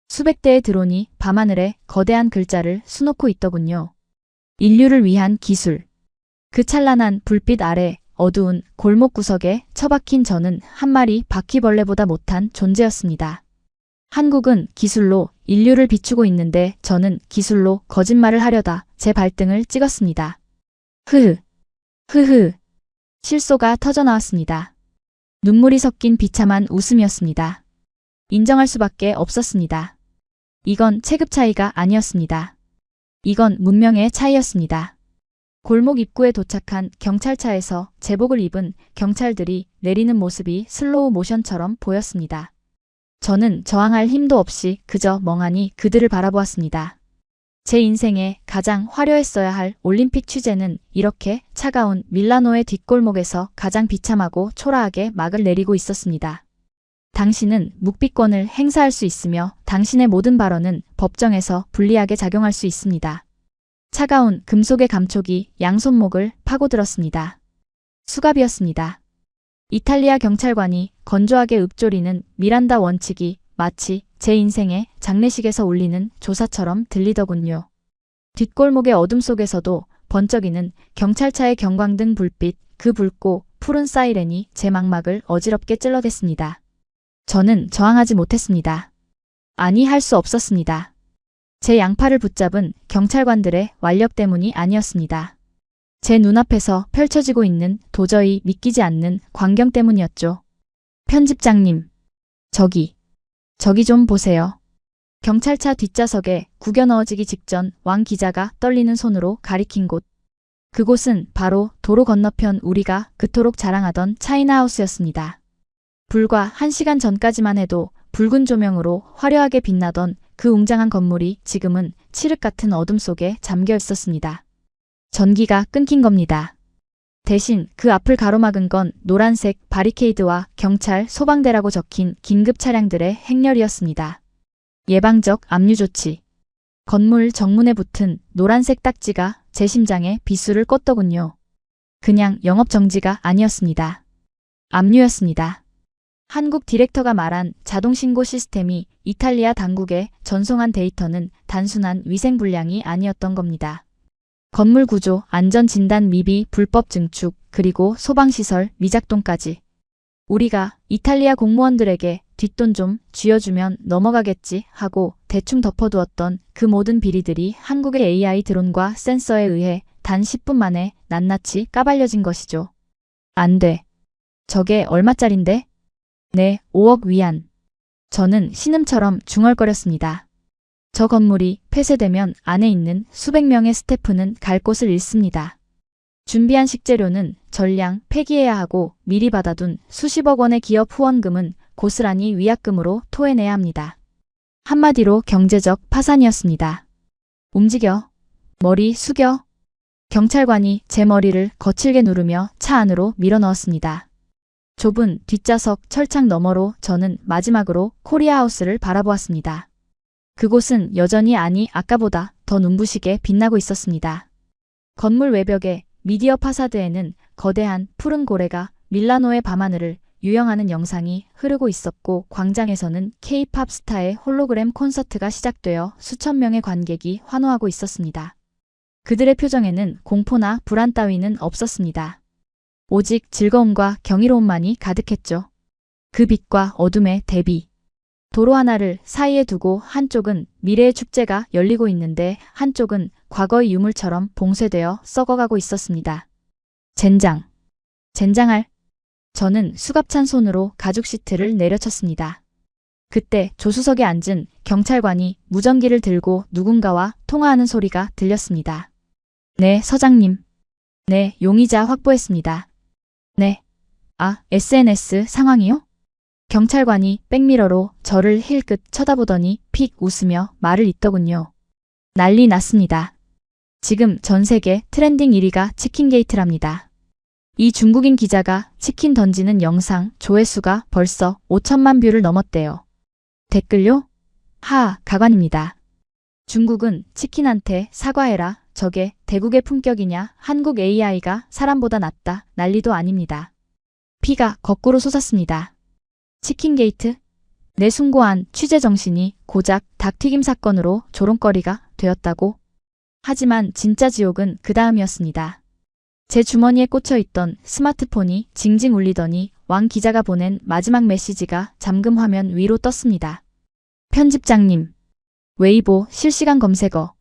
[SPEAKER 1] 수백 대의 드론이 밤하늘에 거대한 글자를 수놓고 있더군요. 인류를 위한 기술. 그 찬란한 불빛 아래 어두운 골목 구석에 처박힌 저는 한 마리 바퀴벌레보다 못한 존재였습니다. 한국은 기술로 인류를 비추고 있는데 저는 기술로 거짓말을 하려다 제 발등을 찍었습니다. 흐흐. 실소가 터져나왔습니다. 눈물이 섞인 비참한 웃음이었습니다. 인정할 수밖에 없었습니다. 이건 체급 차이가 아니었습니다. 이건 문명의 차이였습니다. 골목 입구에 도착한 경찰차에서 제복을 입은 경찰들이 내리는 모습이 슬로우 모션처럼 보였습니다. 저는 저항할 힘도 없이 그저 멍하니 그들을 바라보았습니다. 제 인생에 가장 화려했어야 할 올림픽 취재는 이렇게 차가운 밀라노의 뒷골목에서 가장 비참하고 초라하게 막을 내리고 있었습니다. 당신은 묵비권을 행사할 수 있으며 당신의 모든 발언은 법정에서 불리하게 작용할 수 있습니다. 차가운 금속의 감촉이 양손목을 파고들었습니다. 수갑이었습니다. 이탈리아 경찰관이 건조하게 읊조리는 미란다 원칙이 마치 제 인생의 장례식에서 울리는 조사처럼 들리더군요. 뒷골목의 어둠 속에서도 번쩍이는 경찰차의 경광등 불빛, 그 붉고 푸른 사이렌이 제 망막을 어지럽게 찔러댔습니다. 저는 저항하지 못했습니다. 아니, 할 수 없었습니다. 제 양팔을 붙잡은 경찰관들의 완력 때문이 아니었습니다. 제 눈앞에서 펼쳐지고 있는 도저히 믿기지 않는 광경 때문이었죠. 편집장님, 저기 좀 보세요. 경찰차 뒷좌석에 구겨 넣어지기 직전 왕 기자가 떨리는 손으로 가리킨 곳. 그곳은 바로 도로 건너편 우리가 그토록 자랑하던 차이나하우스였습니다. 불과 1시간 전까지만 해도 붉은 조명으로 화려하게 빛나던 그 웅장한 건물이 지금은 칠흑 같은 어둠 속에 잠겨 있었습니다. 전기가 끊긴 겁니다. 대신 그 앞을 가로막은 건 노란색 바리케이드와 경찰, 소방대라고 적힌 긴급 차량들의 행렬이었습니다. 예방적 압류 조치. 건물 정문에 붙은 노란색 딱지가 제 심장에 비수를 꽂더군요. 그냥 영업 정지가 아니었습니다. 압류였습니다. 한국 디렉터가 말한 자동신고 시스템이 이탈리아 당국에 전송한 데이터는 단순한 위생 불량이 아니었던 겁니다. 건물 구조, 안전진단 미비, 불법 증축, 그리고 소방시설 미작동까지. 우리가 이탈리아 공무원들에게 뒷돈 좀 쥐어주면 넘어가겠지 하고 대충 덮어두었던 그 모든 비리들이 한국의 AI 드론과 센서에 의해 단 10분 만에 낱낱이 까발려진 것이죠. 안 돼. 저게 얼마짜린데? 네, 5억 위안. 저는 신음처럼 중얼거렸습니다. 저 건물이 폐쇄되면 안에 있는 수백 명의 스태프는 갈 곳을 잃습니다. 준비한 식재료는 전량 폐기해야 하고 미리 받아둔 수십억 원의 기업 후원금은 고스란히 위약금으로 토해내야 합니다. 한마디로 경제적 파산이었습니다. 움직여. 머리 숙여. 경찰관이 제 머리를 거칠게 누르며 차 안으로 밀어넣었습니다. 좁은 뒷좌석 철창 너머로 저는 마지막으로 코리아하우스를 바라보았습니다. 그곳은 여전히 아까보다 더 눈부시게 빛나고 있었습니다. 건물 외벽에 미디어 파사드에는 거대한 푸른 고래가 밀라노의 밤하늘을 유영하는 영상이 흐르고 있었고 광장에서는 K-팝 스타의 홀로그램 콘서트가 시작되어 수천 명의 관객이 환호하고 있었습니다. 그들의 표정에는 공포나 불안 따위는 없었습니다. 오직 즐거움과 경이로움만이 가득했죠. 그 빛과 어둠의 대비. 도로 하나를 사이에 두고 한쪽은 미래의 축제가 열리고 있는데 한쪽은 과거의 유물처럼 봉쇄되어 썩어가고 있었습니다. 젠장. 젠장할. 저는 수갑찬 손으로 가죽 시트를 내려쳤습니다. 그때 조수석에 앉은 경찰관이 무전기를 들고 누군가와 통화하는 소리가 들렸습니다. 네, 서장님. 네, 용의자 확보했습니다. 네. 아, SNS 상황이요? 경찰관이 백미러로 저를 힐끗 쳐다보더니 픽 웃으며 말을 잇더군요. 난리 났습니다. 지금 전 세계 트렌딩 1위가 치킨게이트랍니다. 이 중국인 기자가 치킨 던지는 영상 조회수가 벌써 5천만 뷰를 넘었대요. 댓글요? 가관입니다. 중국은 치킨한테 사과해라. 저게 대국의 품격이냐? 한국 AI가 사람보다 낫다. 난리도 아닙니다. 피가 거꾸로 솟았습니다. 치킨게이트? 내 숭고한 취재 정신이 고작 닭튀김 사건으로 조롱거리가 되었다고? 하지만 진짜 지옥은 그 다음이었습니다. 제 주머니에 꽂혀있던 스마트폰이 징징 울리더니 왕 기자가 보낸 마지막 메시지가 잠금 화면 위로 떴습니다. 편집장님. 웨이보 실시간 검색어.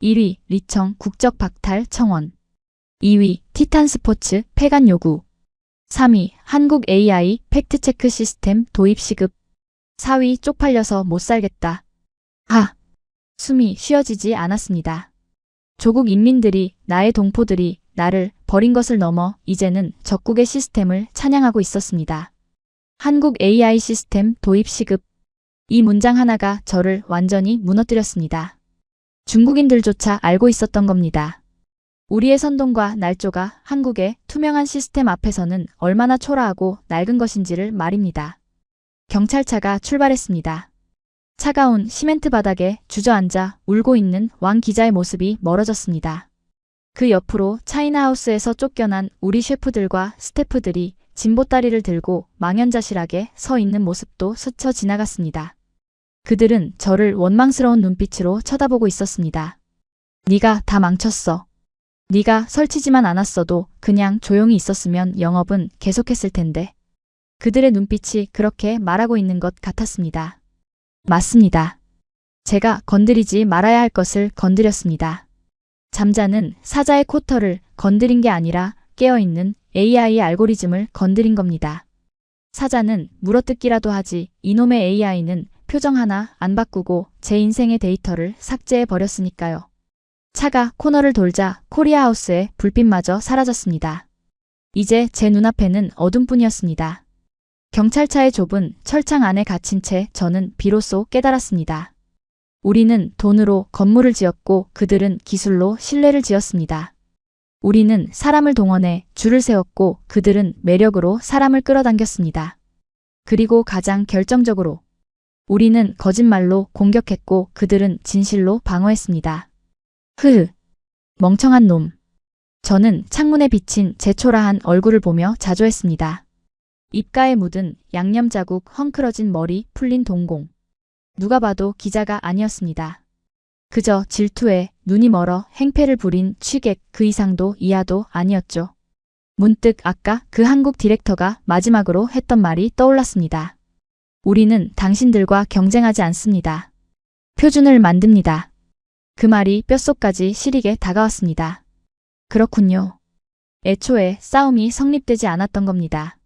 [SPEAKER 1] 1위 리청 국적 박탈 청원. 2위 티탄스포츠 폐간 요구. 3위 한국 AI 팩트체크 시스템 도입 시급. 4위 쪽팔려서 못 살겠다. 숨이 쉬어지지 않았습니다. 조국 인민들이, 나의 동포들이 나를 버린 것을 넘어 이제는 적국의 시스템을 찬양하고 있었습니다. 한국 AI 시스템 도입 시급. 이 문장 하나가 저를 완전히 무너뜨렸습니다. 중국인들조차 알고 있었던 겁니다. 우리의 선동과 날조가 한국의 투명한 시스템 앞에서는 얼마나 초라하고 낡은 것인지를 말입니다. 경찰차가 출발했습니다. 차가운 시멘트 바닥에 주저앉아 울고 있는 왕 기자의 모습이 멀어졌습니다. 그 옆으로 차이나하우스에서 쫓겨난 우리 셰프들과 스태프들이 진보다리를 들고 망연자실하게 서 있는 모습도 스쳐 지나갔습니다. 그들은 저를 원망스러운 눈빛으로 쳐다보고 있었습니다. 네가 다 망쳤어. 네가 설치지만 않았어도 그냥 조용히 있었으면 영업은 계속했을 텐데. 그들의 눈빛이 그렇게 말하고 있는 것 같았습니다. 맞습니다. 제가 건드리지 말아야 할 것을 건드렸습니다. 잠자는 사자의 코털을 건드린 게 아니라 깨어있는 AI 알고리즘을 건드린 겁니다. 사자는 물어뜯기라도 하지 이놈의 AI는 표정 하나 안 바꾸고 제 인생의 데이터를 삭제해 버렸으니까요. 차가 코너를 돌자 코리아하우스의 불빛마저 사라졌습니다. 이제 제 눈앞에는 어둠뿐이었습니다. 경찰차의 좁은 철창 안에 갇힌 채 저는 비로소 깨달았습니다. 우리는 돈으로 건물을 지었고 그들은 기술로 신뢰를 지었습니다. 우리는 사람을 동원해 줄을 세웠고 그들은 매력으로 사람을 끌어당겼습니다. 그리고 가장 결정적으로 우리는 거짓말로 공격했고 그들은 진실로 방어했습니다. 멍청한 놈. 저는 창문에 비친 제 초라한 얼굴을 보며 자조했습니다. 입가에 묻은 양념 자국, 헝클어진 머리, 풀린 동공. 누가 봐도 기자가 아니었습니다. 그저 질투에 눈이 멀어 행패를 부린 취객, 그 이상도 이하도 아니었죠. 문득 아까 그 한국 디렉터가 마지막으로 했던 말이 떠올랐습니다. 우리는 당신들과 경쟁하지 않습니다. 표준을 만듭니다. 그 말이 뼛속까지 시리게 다가왔습니다. 그렇군요. 애초에 싸움이 성립되지 않았던 겁니다.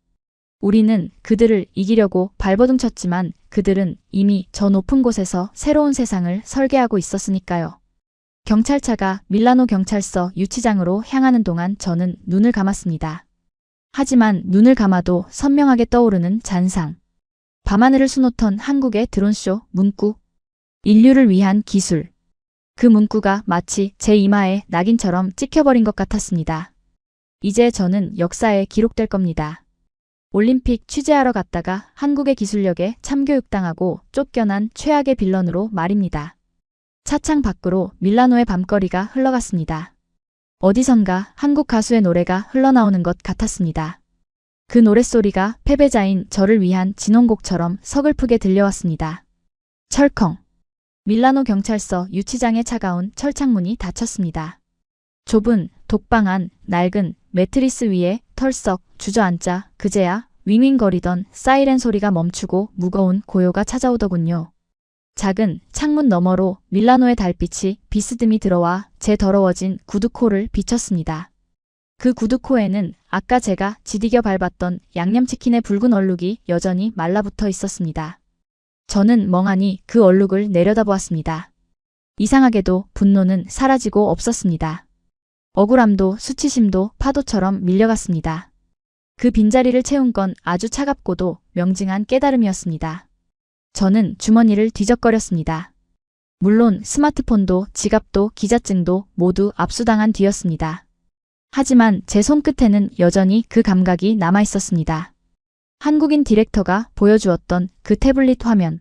[SPEAKER 1] 우리는 그들을 이기려고 발버둥 쳤지만 그들은 이미 저 높은 곳에서 새로운 세상을 설계하고 있었으니까요. 경찰차가 밀라노 경찰서 유치장으로 향하는 동안 저는 눈을 감았습니다. 하지만 눈을 감아도 선명하게 떠오르는 잔상. 밤하늘을 수놓던 한국의 드론쇼 문구. 인류를 위한 기술. 그 문구가 마치 제 이마에 낙인처럼 찍혀버린 것 같았습니다. 이제 저는 역사에 기록될 겁니다. 올림픽 취재하러 갔다가 한국의 기술력에 참교육당하고 쫓겨난 최악의 빌런으로 말입니다. 차창 밖으로 밀라노의 밤거리가 흘러갔습니다. 어디선가 한국 가수의 노래가 흘러나오는 것 같았습니다. 그 노랫소리가 패배자인 저를 위한 진원곡처럼 서글프게 들려왔습니다. 철컹. 밀라노 경찰서 유치장의 차가운 철창문이 닫혔습니다. 좁은 독방안, 낡은 매트리스 위에 털썩 주저앉자 그제야 윙윙거리던 사이렌 소리가 멈추고 무거운 고요가 찾아오더군요. 작은 창문 너머로 밀라노의 달빛이 비스듬히 들어와 제 더러워진 구두코를 비쳤습니다. 그 구두코에는 아까 제가 지디겨 밟았던 양념치킨의 붉은 얼룩이 여전히 말라붙어 있었습니다. 저는 멍하니 그 얼룩을 내려다보았습니다. 이상하게도 분노는 사라지고 없었습니다. 억울함도 수치심도 파도처럼 밀려갔습니다. 그 빈자리를 채운 건 아주 차갑고도 명징한 깨달음이었습니다. 저는 주머니를 뒤적거렸습니다. 물론 스마트폰도 지갑도 기자증도 모두 압수당한 뒤였습니다. 하지만 제 손끝에는 여전히 그 감각이 남아있었습니다. 한국인 디렉터가 보여주었던 그 태블릿 화면.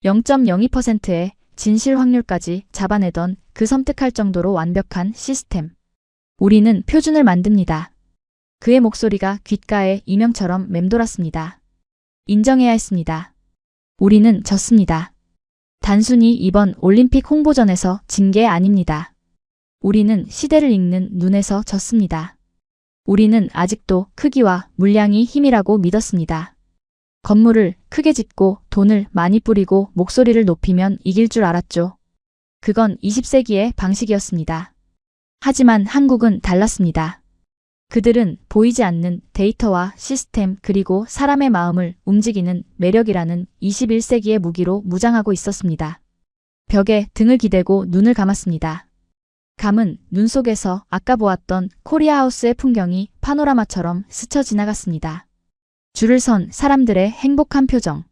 [SPEAKER 1] 0.02%의 진실 확률까지 잡아내던 그 섬뜩할 정도로 완벽한 시스템. 우리는 표준을 만듭니다. 그의 목소리가 귓가에 이명처럼 맴돌았습니다. 인정해야 했습니다. 우리는 졌습니다. 단순히 이번 올림픽 홍보전에서 진 게 아닙니다. 우리는 시대를 읽는 눈에서 졌습니다. 우리는 아직도 크기와 물량이 힘이라고 믿었습니다. 건물을 크게 짓고 돈을 많이 뿌리고 목소리를 높이면 이길 줄 알았죠. 그건 20세기의 방식이었습니다. 하지만 한국은 달랐습니다. 그들은 보이지 않는 데이터와 시스템 그리고 사람의 마음을 움직이는 매력이라는 21세기의 무기로 무장하고 있었습니다. 벽에 등을 기대고 눈을 감았습니다. 감은 눈 속에서 아까 보았던 코리아하우스의 풍경이 파노라마처럼 스쳐 지나갔습니다. 줄을 선 사람들의 행복한 표정.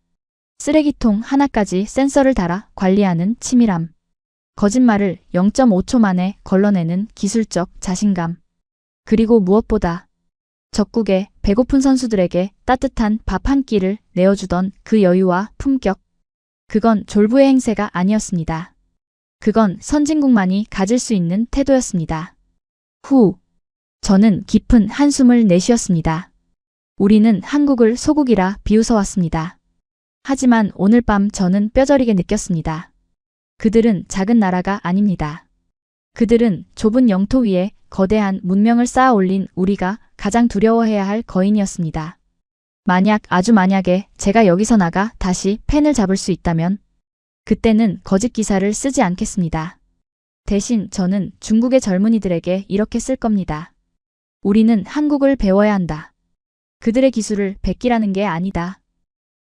[SPEAKER 1] 쓰레기통 하나까지 센서를 달아 관리하는 치밀함. 거짓말을 0.5초 만에 걸러내는 기술적 자신감. 그리고 무엇보다 적국의 배고픈 선수들에게 따뜻한 밥 한 끼를 내어주던 그 여유와 품격. 그건 졸부의 행세가 아니었습니다. 그건 선진국만이 가질 수 있는 태도였습니다. 후. 저는 깊은 한숨을 내쉬었습니다. 우리는 한국을 소국이라 비웃어왔습니다. 하지만 오늘 밤 저는 뼈저리게 느꼈습니다. 그들은 작은 나라가 아닙니다. 그들은 좁은 영토 위에 거대한 문명을 쌓아 올린 우리가 가장 두려워해야 할 거인이었습니다. 만약 아주 만약에 제가 여기서 나가 다시 펜을 잡을 수 있다면 그때는 거짓 기사를 쓰지 않겠습니다. 대신 저는 중국의 젊은이들에게 이렇게 쓸 겁니다. 우리는 한국을 배워야 한다. 그들의 기술을 베끼라는 게 아니다.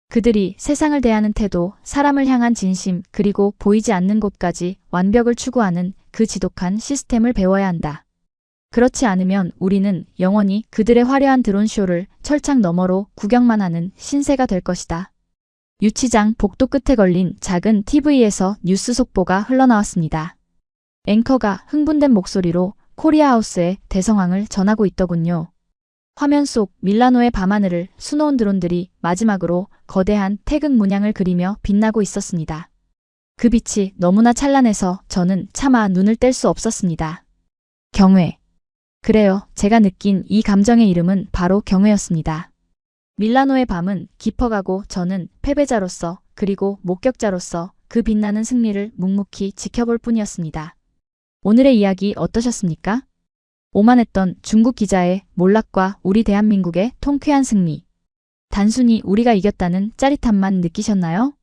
[SPEAKER 1] 그들이 세상을 대하는 태도, 사람을 향한 진심, 그리고 보이지 않는 곳까지 완벽을 추구하는 그 지독한 시스템을 배워야 한다. 그렇지 않으면 우리는 영원히 그들의 화려한 드론쇼를 철창 너머로 구경만 하는 신세가 될 것이다. 유치장 복도 끝에 걸린 작은 TV에서 뉴스 속보가 흘러나왔습니다. 앵커가 흥분된 목소리로 코리아하우스의 대성황을 전하고 있더군요. 화면 속 밀라노의 밤하늘을 수놓은 드론들이 마지막으로 거대한 태극 문양을 그리며 빛나고 있었습니다. 그 빛이 너무나 찬란해서 저는 차마 눈을 뗄 수 없었습니다. 경외. 그래요. 제가 느낀 이 감정의 이름은 바로 경외였습니다. 밀라노의 밤은 깊어가고 저는 패배자로서 그리고 목격자로서 그 빛나는 승리를 묵묵히 지켜볼 뿐이었습니다. 오늘의 이야기 어떠셨습니까? 오만했던 중국 기자의 몰락과 우리 대한민국의 통쾌한 승리. 단순히 우리가 이겼다는 짜릿함만 느끼셨나요?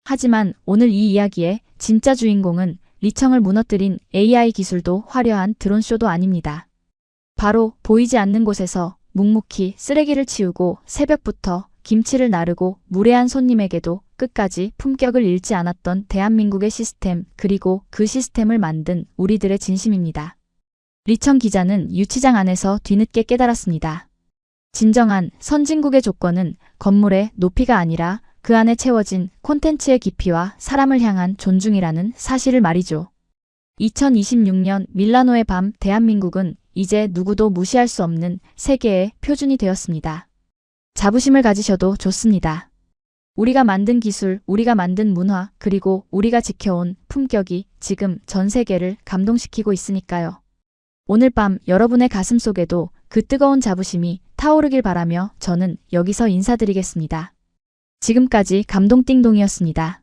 [SPEAKER 1] 하지만 오늘 이 이야기의 진짜 주인공은 리청을 무너뜨린 AI 기술도 화려한 드론쇼도 아닙니다. 바로 보이지 않는 곳에서 묵묵히 쓰레기를 치우고 새벽부터 김치를 나르고 무례한 손님에게도 끝까지 품격을 잃지 않았던 대한민국의 시스템, 그리고 그 시스템을 만든 우리들의 진심입니다. 리청 기자는 유치장 안에서 뒤늦게 깨달았습니다. 진정한 선진국의 조건은 건물의 높이가 아니라 그 안에 채워진 콘텐츠의 깊이와 사람을 향한 존중이라는 사실을 말이죠. 2026년 밀라노의 밤, 대한민국은 이제 누구도 무시할 수 없는 세계의 표준이 되었습니다. 자부심을 가지셔도 좋습니다. 우리가 만든 기술, 우리가 만든 문화, 그리고 우리가 지켜온 품격이 지금 전 세계를 감동시키고 있으니까요. 오늘 밤 여러분의 가슴 속에도 그 뜨거운 자부심이 타오르길 바라며 저는 여기서 인사드리겠습니다. 지금까지 감동띵동이었습니다.